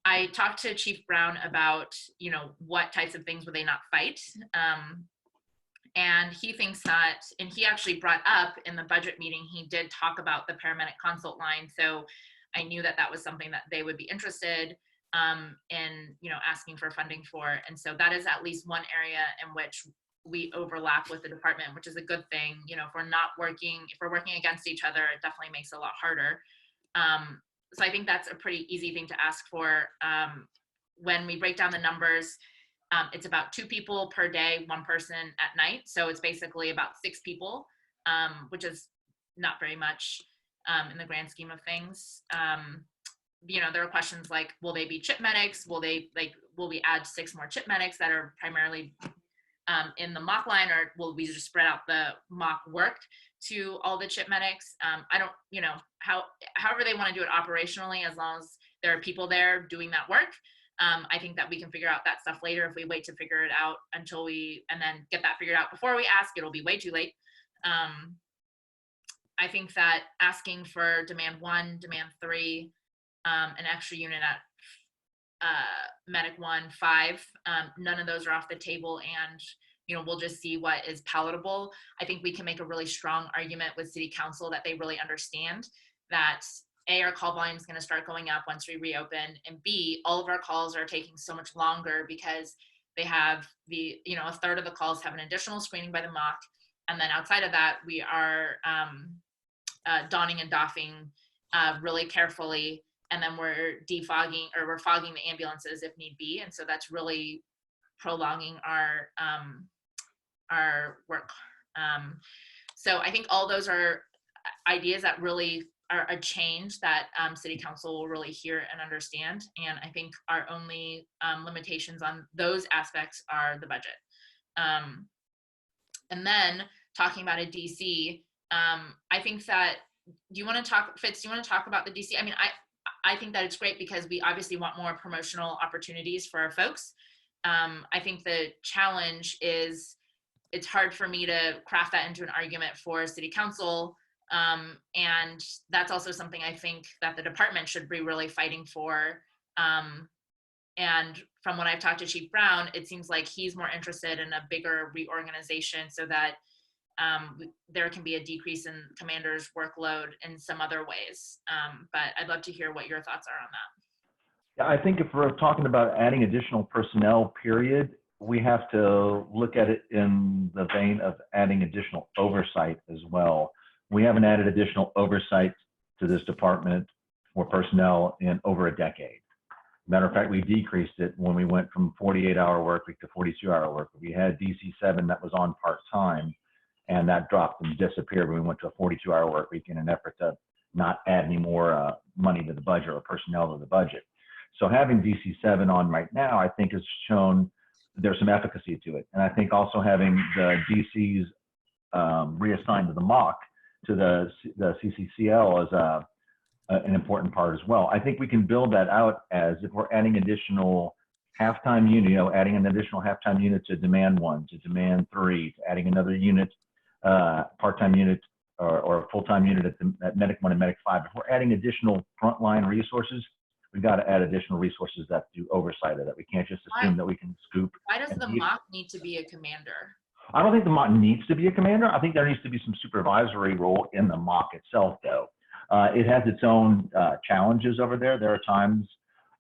I talked to Chief Brown about, you know, what types of things would they not fight? And he thinks that, and he actually brought up in the budget meeting, he did talk about the paramedic consult line. So I knew that that was something that they would be interested in, you know, asking for funding for. And so that is at least one area in which we overlap with the department, which is a good thing. You know, if we're working against each other, it definitely makes it a lot harder. So I think that's a pretty easy thing to ask for. When we break down the numbers, it's about 2 people per day, 1 person at night. So it's basically about 6 people, which is not very much in the grand scheme of things. You know, there are questions like, will they be chip medics? Will we add 6 more chip medics that are primarily in the mock line, or will we just spread out the mock work to all the chip medics? I don't, you know, however they want to do it operationally, as long as there are people there doing that work. I think that we can figure out that stuff later. If we wait to figure it out and then get that figured out before we ask, it'll be way too late. I think that asking for demand 1, demand 3, an extra unit at medic 1, 5, none of those are off the table, and you know, we'll just see what is palatable. I think we can make a really strong argument with city council that they really understand that A, our call volume is going to start going up once we reopen, and B, all of our calls are taking so much longer because they have a third of the calls have an additional screening by the mock, and then outside of that, we are donning and doffing really carefully, and then we're fogging the ambulances if need be, and so that's really prolonging our work. So I think all those are ideas that really are a change that city council will really hear and understand. And I think our only limitations on those aspects are the budget. And then talking about a DC, I think that, do you want to talk, Fitz, do you want to talk about the DC? I mean, I think that it's great because we obviously want more promotional opportunities for our folks. I think the challenge is it's hard for me to craft that into an argument for city council. And that's also something I think that the department should be really fighting for. And from what I've talked to Chief Brown, it seems like he's more interested in a bigger reorganization so that there can be a decrease in commanders' workload in some other ways. But I'd love to hear what your thoughts are on that. Yeah, I think if we're talking about adding additional personnel, period, we have to look at it in the vein of adding additional oversight as well. We haven't added additional oversight to this department for personnel in over a decade. Matter of fact, we decreased it when we went from 48-hour work week to 42-hour work week. We had DC7 that was on part-time, and that dropped and disappeared when we went to a 42-hour work week in an effort to not add any more money to the budget or personnel to the budget. So having DC7 on right now, I think has shown there's some efficacy to it. And I think also having the DCs reassigned to the MOC, to the CCCL is an important part as well. I think we can build that out as if we're adding additional halftime unit, adding an additional halftime unit to demand 1, to demand 3, to adding another unit, part-time unit or full-time unit at Medic 1 and Medic 5. If we're adding additional frontline resources, we've got to add additional resources that do oversight of that. We can't just assume that we can scoop. Why does the MOC need to be a commander? I don't think the MOC needs to be a commander. I think there needs to be some supervisory role in the MOC itself, though. It has its own challenges over there. There are times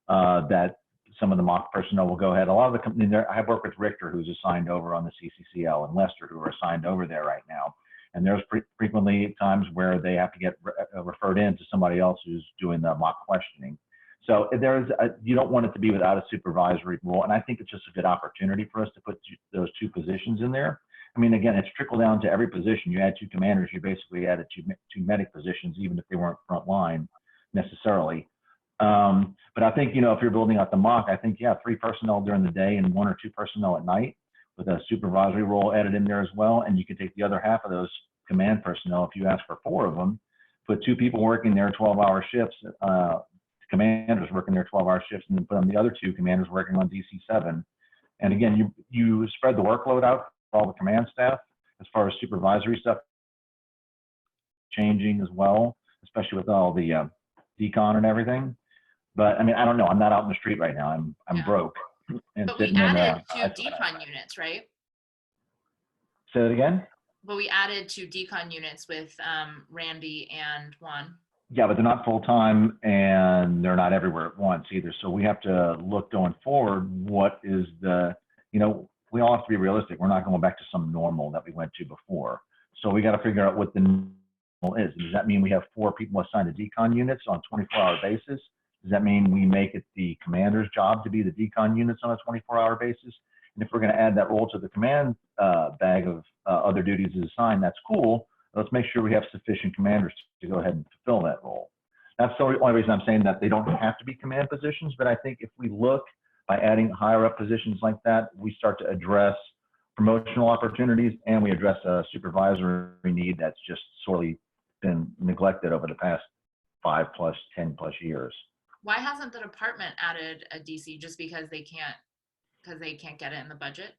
that some of the MOC personnel will go ahead. A lot of the company there, I have worked with Richter, who's assigned over on the CCCL, and Lester, who are assigned over there right now. And there's frequently times where they have to get referred in to somebody else who's doing the MOC questioning. So you don't want it to be without a supervisory role. And I think it's just a good opportunity for us to put those 2 positions in there. I mean, again, it's trickled down to every position. You add 2 commanders, you basically added two medic positions, even if they weren't front line necessarily. But I think, if you're building out the MOC, I think, 3 personnel during the day and 1 or 2 personnel at night with a supervisory role added in there as well. And you can take the other half of those command personnel, if you ask for 4 of them, put 2 people working there 12-hour shifts, commanders working their 12-hour shifts, and then put on the other 2 commanders working on DC7. And again, you spread the workload out for all the command staff as far as supervisory stuff changing as well, especially with all the decon and everything. But I mean, I don't know. I'm not out in the street right now. I'm broke. And but we added 2 decon units, right? Say it again? But we added 2 decon units with Randy and Juan. Yeah, but they're not full-time and they're not everywhere at once either. So we have to look going forward, what is we all have to be realistic. We're not going back to some normal that we went to before. So we got to figure out what the normal is. Does that mean we have 4 people assigned to decon units on a 24-hour basis? Does that mean we make it the commander's job to be the decon units on a 24-hour basis? And if we're going to add that role to the command bag of other duties is assigned, that's cool. Let's make sure we have sufficient commanders to go ahead and fulfill that role. That's the only reason I'm saying that they don't have to be command positions, but I think if we look by adding higher up positions like that, we start to address promotional opportunities and we address a supervisory need that's just sorely been neglected over the past 5+, 10+ years. Why hasn't the department added a DC? Just because they can't get it in the budget?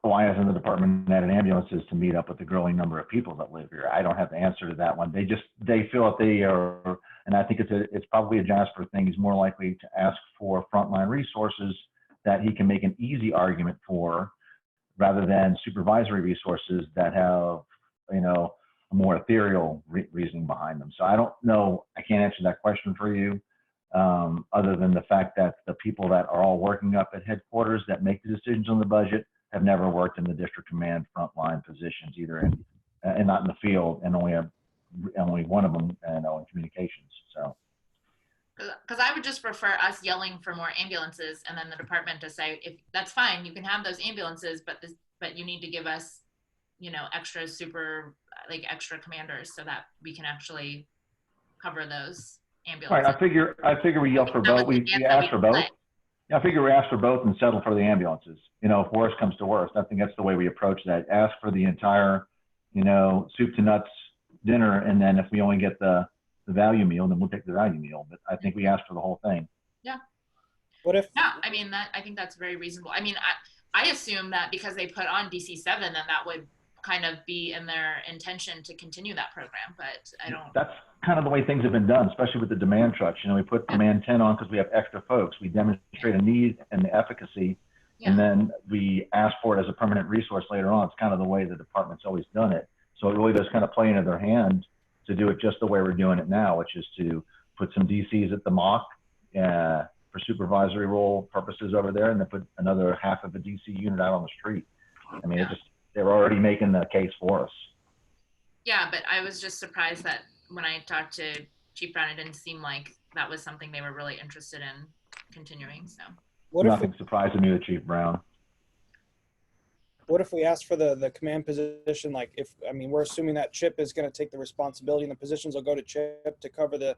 Why hasn't the department added ambulances to meet up with the growing number of people that live here? I don't have the answer to that one. They feel that they are, and I think it's probably a Jasper thing. He's more likely to ask for frontline resources that he can make an easy argument for, rather than supervisory resources that have, a more ethereal reasoning behind them. So I don't know. I can't answer that question for you, other than the fact that the people that are all working up at headquarters that make the decisions on the budget have never worked in the district command frontline positions, either and not in the field, and only one of them in communications. So, because I would just prefer us yelling for more ambulances, and then the department to say, if that's fine, you can have those ambulances, but you need to give us, extra extra commanders so that we can actually cover those ambulances. Right. I figure we yell for both. We ask for both. Yeah, I figure we ask for both and settle for the ambulances. You know, if worse comes to worse, I think that's the way we approach that. Ask for the entire, you know, soup to nuts dinner, and then if we only get the value meal, then we'll take the value meal. But I think we ask for the whole thing. Yeah. What if, Yeah, I mean, I think that's very reasonable. I mean, I assume that because they put on DC 7, then that would kind of be in their intention to continue that program, but I don't. That's kind of the way things have been done, especially with the demand trucks. You know, we put demand 10 on because we have extra folks. We demonstrate a need and the efficacy, and then we ask for it as a permanent resource later on. It's kind of the way the department's always done it. So it really does kind of play into their hand to do it just the way we're doing it now, which is to put some DCs at the mock for supervisory role purposes over there, and then put another half of a DC unit out on the street. I mean, they're already making the case for us. Yeah, but I was just surprised that when I talked to Chief Brown, it didn't seem like that was something they were really interested in continuing. So Nothing surprising me with Chief Brown. what if we ask for the command position? Like, if, I mean, we're assuming that Chip is going to take the responsibility and the positions will go to Chip to cover the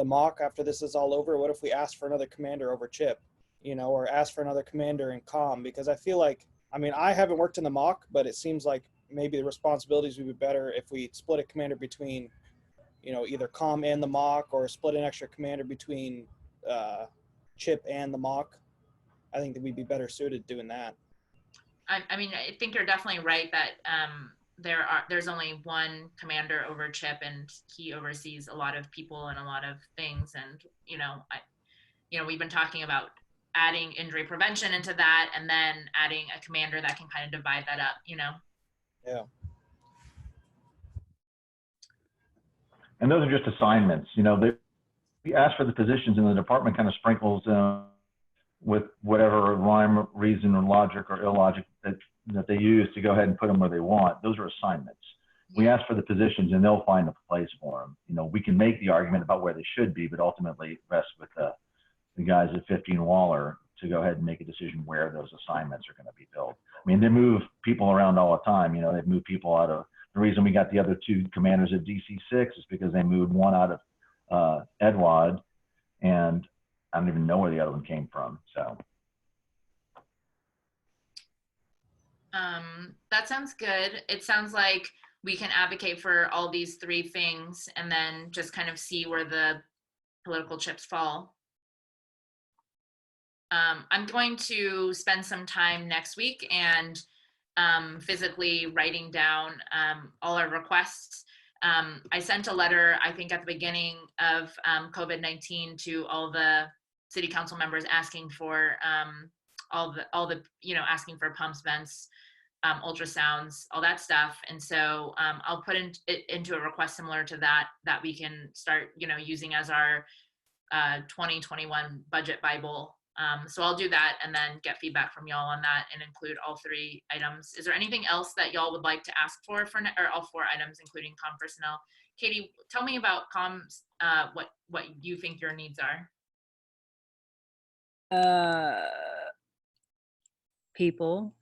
mock after this is all over. What if we ask for another commander over Chip, you know, or ask for another commander in comm? Because I feel like, I mean, I haven't worked in the mock, but it seems like maybe the responsibilities would be better if we split a commander between, you know, either comm and the mock, or split an extra commander between Chip and the mock. I think that we'd be better suited doing that. I mean, I think you're definitely right that there's only one commander over Chip, and he oversees a lot of people and a lot of things. And we've been talking about adding injury prevention into that, and then adding a commander that can kind of divide that up. You know. Yeah. And those are just assignments. You know, we ask for the positions, and the department kind of sprinkles with whatever rhyme, reason, or logic or illogic that they use to go ahead and put them where they want. Those are assignments. We ask for the positions, and they'll find a place for them. You know, we can make the argument about where they should be, but ultimately it rests with the guys at 15 Waller to go ahead and make a decision where those assignments are going to be filled. I mean, they move people around all the time. You know, they've moved people out of, the reason we got the other two commanders at DC-6 is because they moved one out of Edward, and I don't even know where the other one came from. So. That sounds good. It sounds like we can advocate for all these three things and then just kind of see where the political chips fall. I'm going to spend some time next week and physically writing down all our requests. I sent a letter, I think at the beginning of COVID-19 to all the city council members asking for all the asking for pumps, vents, ultrasounds, all that stuff. And so I'll put it into a request similar to that we can start, using as our 2021 budget Bible. So I'll do that and then get feedback from y'all on that and include all three items. Is there anything else that y'all would like to ask for or all four items, including comm personnel? Katie, tell me about comms, what you think your needs are. People,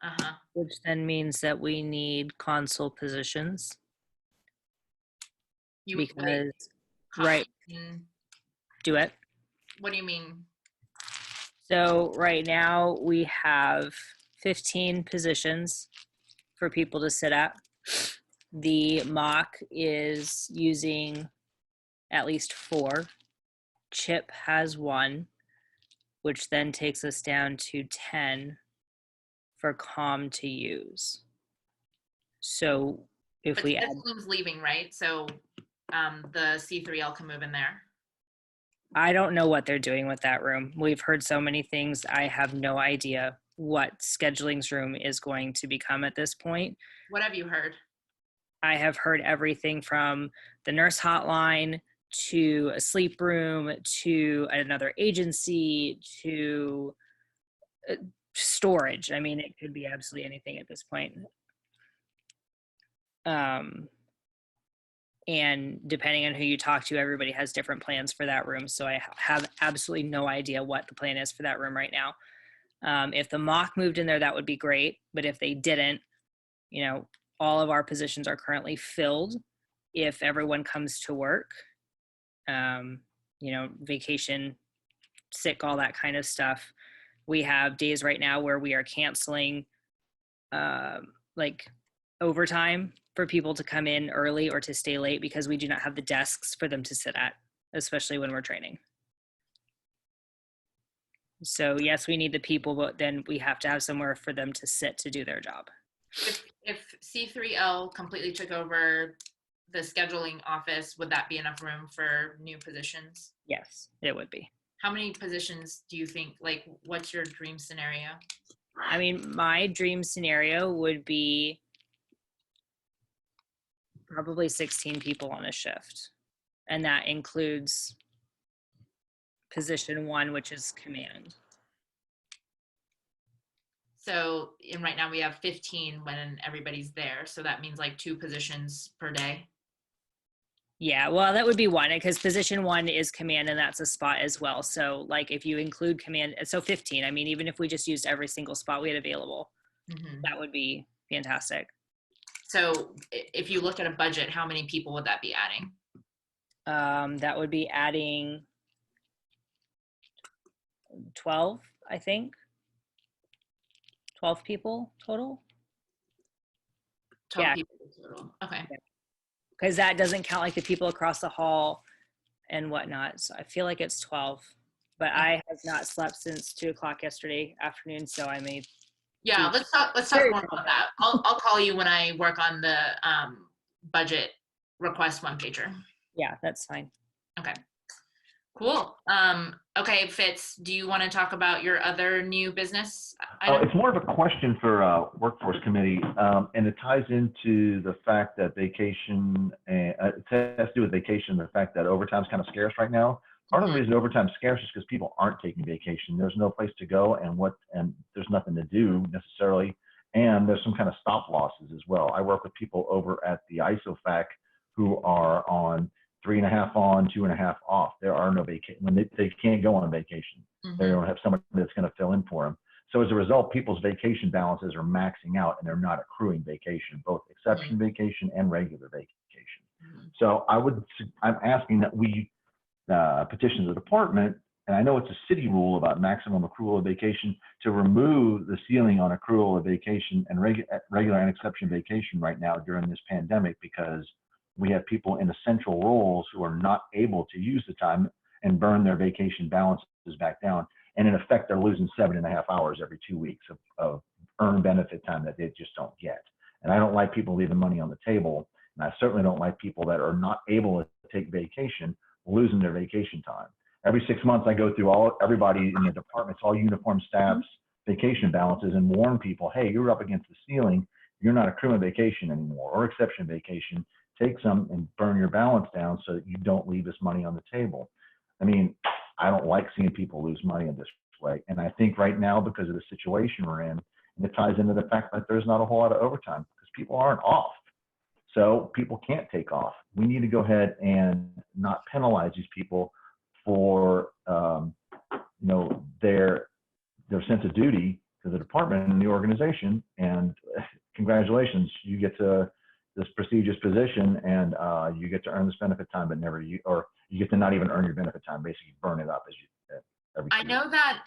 Uh-huh. which then means that we need console positions. Because, right, do it. What do you mean? So right now we have 15 positions for people to sit at. The mock is using at least 4. Chip has 1, which then takes us down to 10 for comm to use. So if we add, Bloom's leaving, right? So the C3L can move in there. I don't know what they're doing with that room. We've heard so many things. I have no idea what scheduling's room is going to become at this point. What have you heard? I have heard everything from the nurse hotline to a sleep room to another agency to storage. I mean, it could be absolutely anything at this point. And depending on who you talk to, everybody has different plans for that room. So I have absolutely no idea what the plan is for that room right now. If the mock moved in there, that would be great. But if they didn't, all of our positions are currently filled. If everyone comes to work, vacation sick, all that kind of stuff. We have days right now where we are canceling like overtime for people to come in early or to stay late because we do not have the desks for them to sit at, especially when we're training. So yes, we need the people, but then we have to have somewhere for them to sit to do their job. If C3L completely took over the scheduling office, would that be enough room for new positions? Yes, it would be. How many positions do you think, like, what's your dream scenario? I mean, my dream scenario would be probably 16 people on a shift. And that includes position 1, which is command. So, and right now we have 15 when everybody's there. So that means like 2 positions per day. Yeah, well, that would be 1 because position 1 is command and that's a spot as well. So like if you include command, so 15, I mean, even if we just used every single spot we had available, that would be fantastic. So if you look at a budget, how many people would that be adding? That would be adding 12, I think. 12 people total. 12 Yeah. people total. Okay. Because that doesn't count like the people across the hall and whatnot. So I feel like it's 12. But I have not slept since 2:00 yesterday afternoon, so I may. Yeah, let's talk more about that. I'll call you when I work on the budget request one pager. Yeah, that's fine. Okay. Cool. Okay, Fitz, do you want to talk about your other new business item? It's more of a question for Workforce Committee, and it ties into the fact that vacation, it has to do with vacation, the fact that overtime's kind of scarce right now. Part of the reason overtime's scarce is because people aren't taking vacation. There's no place to go, and there's nothing to do necessarily, and there's some kind of stop losses as well. I work with people over at the ISOFAC who are on 3.5 on, 2.5 off. There are no vacation when they can't go on vacation. They don't have somebody that's going to fill in for them. So as a result, people's vacation balances are maxing out and they're not accruing vacation, both exception vacation and regular vacation. So I'm asking that we petition the department, and I know it's a city rule about maximum accrual of vacation, to remove the ceiling on accrual of vacation and regular and exception vacation right now during this pandemic, because we have people in essential roles who are not able to use the time and burn their vacation balances back down. And in effect, they're losing 7.5 hours every 2 weeks of earned benefit time that they just don't get. And I don't like people leaving money on the table. And I certainly don't like people that are not able to take vacation losing their vacation time. Every 6 months, I go through everybody in the departments, all uniform staff's vacation balances, and warn people, hey, you're up against the ceiling. You're not accruing vacation anymore or exception vacation. Take some and burn your balance down so that you don't leave this money on the table. I mean, I don't like seeing people lose money in this way. And I think right now, because of the situation we're in, and it ties into the fact that there's not a whole lot of overtime because people aren't off. So people can't take off. We need to go ahead and not penalize these people for their sense of duty to the department and the organization. And congratulations, you get to this prestigious position and you get to earn this benefit time, but you get to not even earn your benefit time, basically burn it up as you every I know that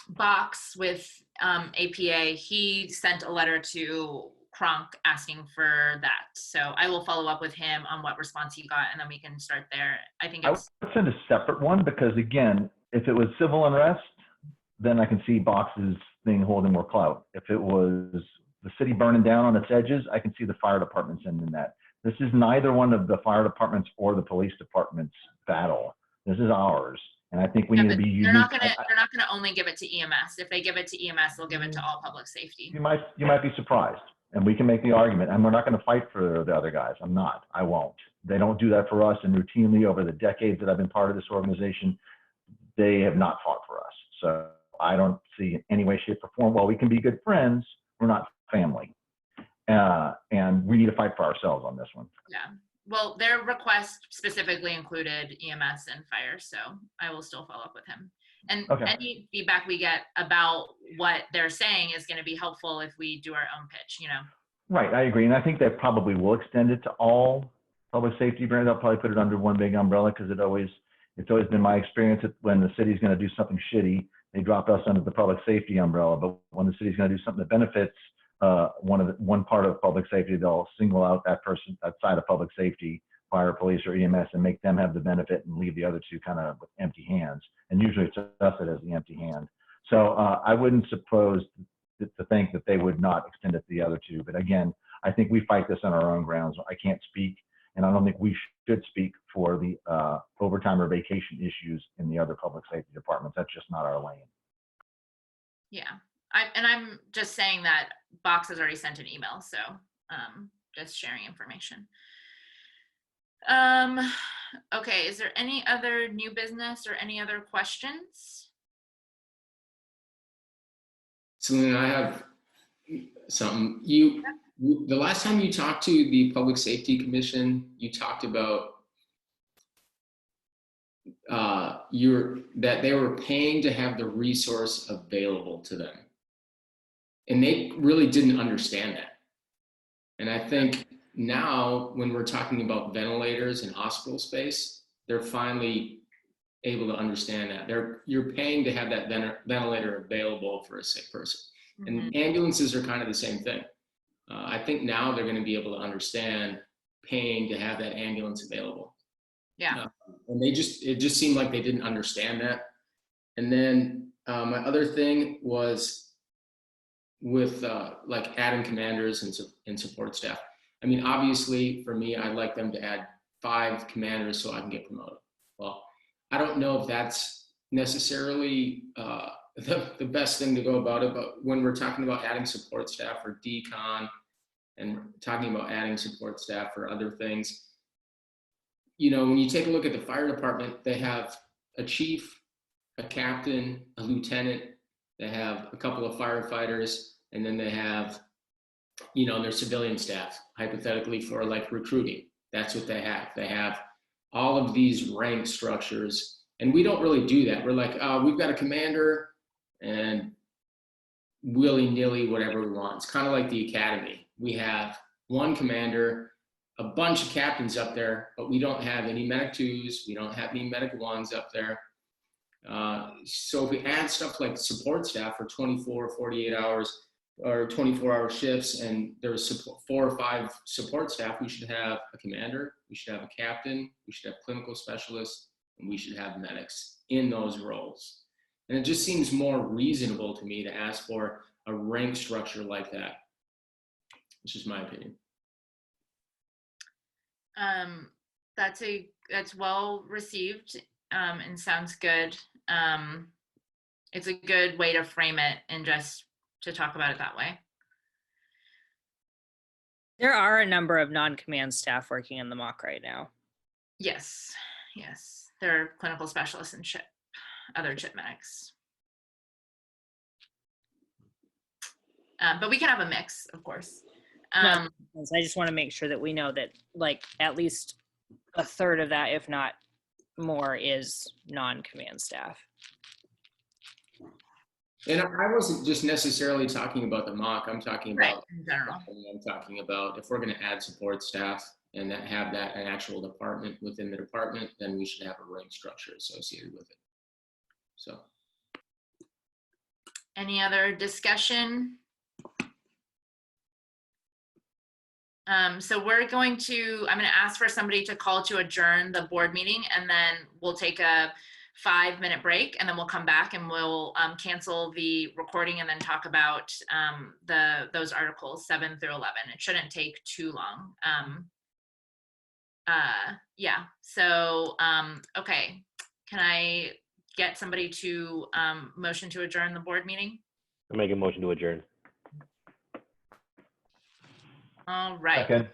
Box with APA, he sent a letter to Kronk asking for that. So I will follow up with him on what response he got, and then we can start there. I think I would send a separate one because, again, if it was civil unrest, then I can see Box's thing holding more clout. If it was the city burning down on its edges, I can see the fire department sending that. This is neither one of the fire departments or the police department's battle. This is ours. And I think we need to be unique. They're not gonna only give it to EMS. If they give it to EMS, they'll give it to all public safety. You might be surprised. And we can make the argument. And we're not going to fight for the other guys. I'm not. I won't. They don't do that for us. And routinely over the decades that I've been part of this organization, they have not fought for us. So I don't see in any way, shape, or form. While we can be good friends, we're not family. And we need to fight for ourselves on this one. Yeah. Well, their request specifically included EMS and fire, so I will still follow up with him. And any feedback we get about what they're saying is going to be helpful if we do our own pitch, Right, I agree. And I think that probably will extend it to all public safety brands. I'll probably put it under one big umbrella because it It's always been my experience that when the city's going to do something shitty, they drop us under the public safety umbrella. But when the city's going to do something that benefits one part of public safety, they'll single out that person outside of public safety, fire, police, or EMS, and make them have the benefit and leave the other two kind of with empty hands. And usually it's us that has the empty hand. So I wouldn't suppose to think that they would not extend it to the other two. But again, I think we fight this on our own grounds. I can't speak, and I don't think we should speak for the overtime or vacation issues in the other public safety departments. That's just not our lane. Yeah, I'm just saying that Box has already sent an email, so just sharing information. Okay, is there any other new business or any other questions? Selena, I have something. The last time you talked to the Public Safety Commission, you talked about that they were paying to have the resource available to them. And they really didn't understand that. And I think now when we're talking about ventilators in hospital space, they're finally able to understand that. You're paying to have that ventilator available for a sick person. Mm-hmm. And ambulances are kind of the same thing. I think now they're going to be able to understand paying to have that ambulance available. Yeah. And it just seemed like they didn't understand that. And then my other thing was with like adding commanders and support staff. I mean, obviously for me, I'd like them to add 5 commanders so I can get promoted. Well, I don't know if that's necessarily the best thing to go about it, but when we're talking about adding support staff for decon and talking about adding support staff for other things, you know, when you take a look at the fire department, they have a chief, a captain, a lieutenant, they have a couple of firefighters, and then they have, you know, their civilian staff, hypothetically for like recruiting. That's what they have. They have all of these rank structures, and we don't really do that. We're like, oh, we've got a commander and willy-nilly, whatever we want. It's kind of like the academy. We have one commander, a bunch of captains up there, but we don't have any medic 2s. We don't have any medic 1s up there. So if we add stuff like support staff for 24, 48 hours or 24-hour shifts, and there's 4 or 5 support staff, we should have a commander, we should have a captain, we should have clinical specialists, and we should have medics in those roles. And it just seems more reasonable to me to ask for a rank structure like that. It's just my opinion. That's well received and sounds good. It's a good way to frame it and just to talk about it that way. There are a number of non-command staff working in the mock right now. Yes, yes. There are clinical specialists and other CHIP medics. But we can have a mix, of course. I just want to make sure that we know that like at least a third of that, if not more, is non-command staff. And I wasn't just necessarily talking about the mock. I'm talking about right, in general. I'm talking about if we're going to add support staff and that have that an actual department within the department, then we should have a rank structure associated with it. So, any other discussion? So I'm going to ask for somebody to call to adjourn the board meeting, and then we'll take a 5-minute break, and then we'll come back and we'll cancel the recording and then talk about those articles 7 through 11. It shouldn't take too long. Yeah, so okay, can I get somebody to motion to adjourn the board meeting? I'll make a motion to adjourn. All right. Second.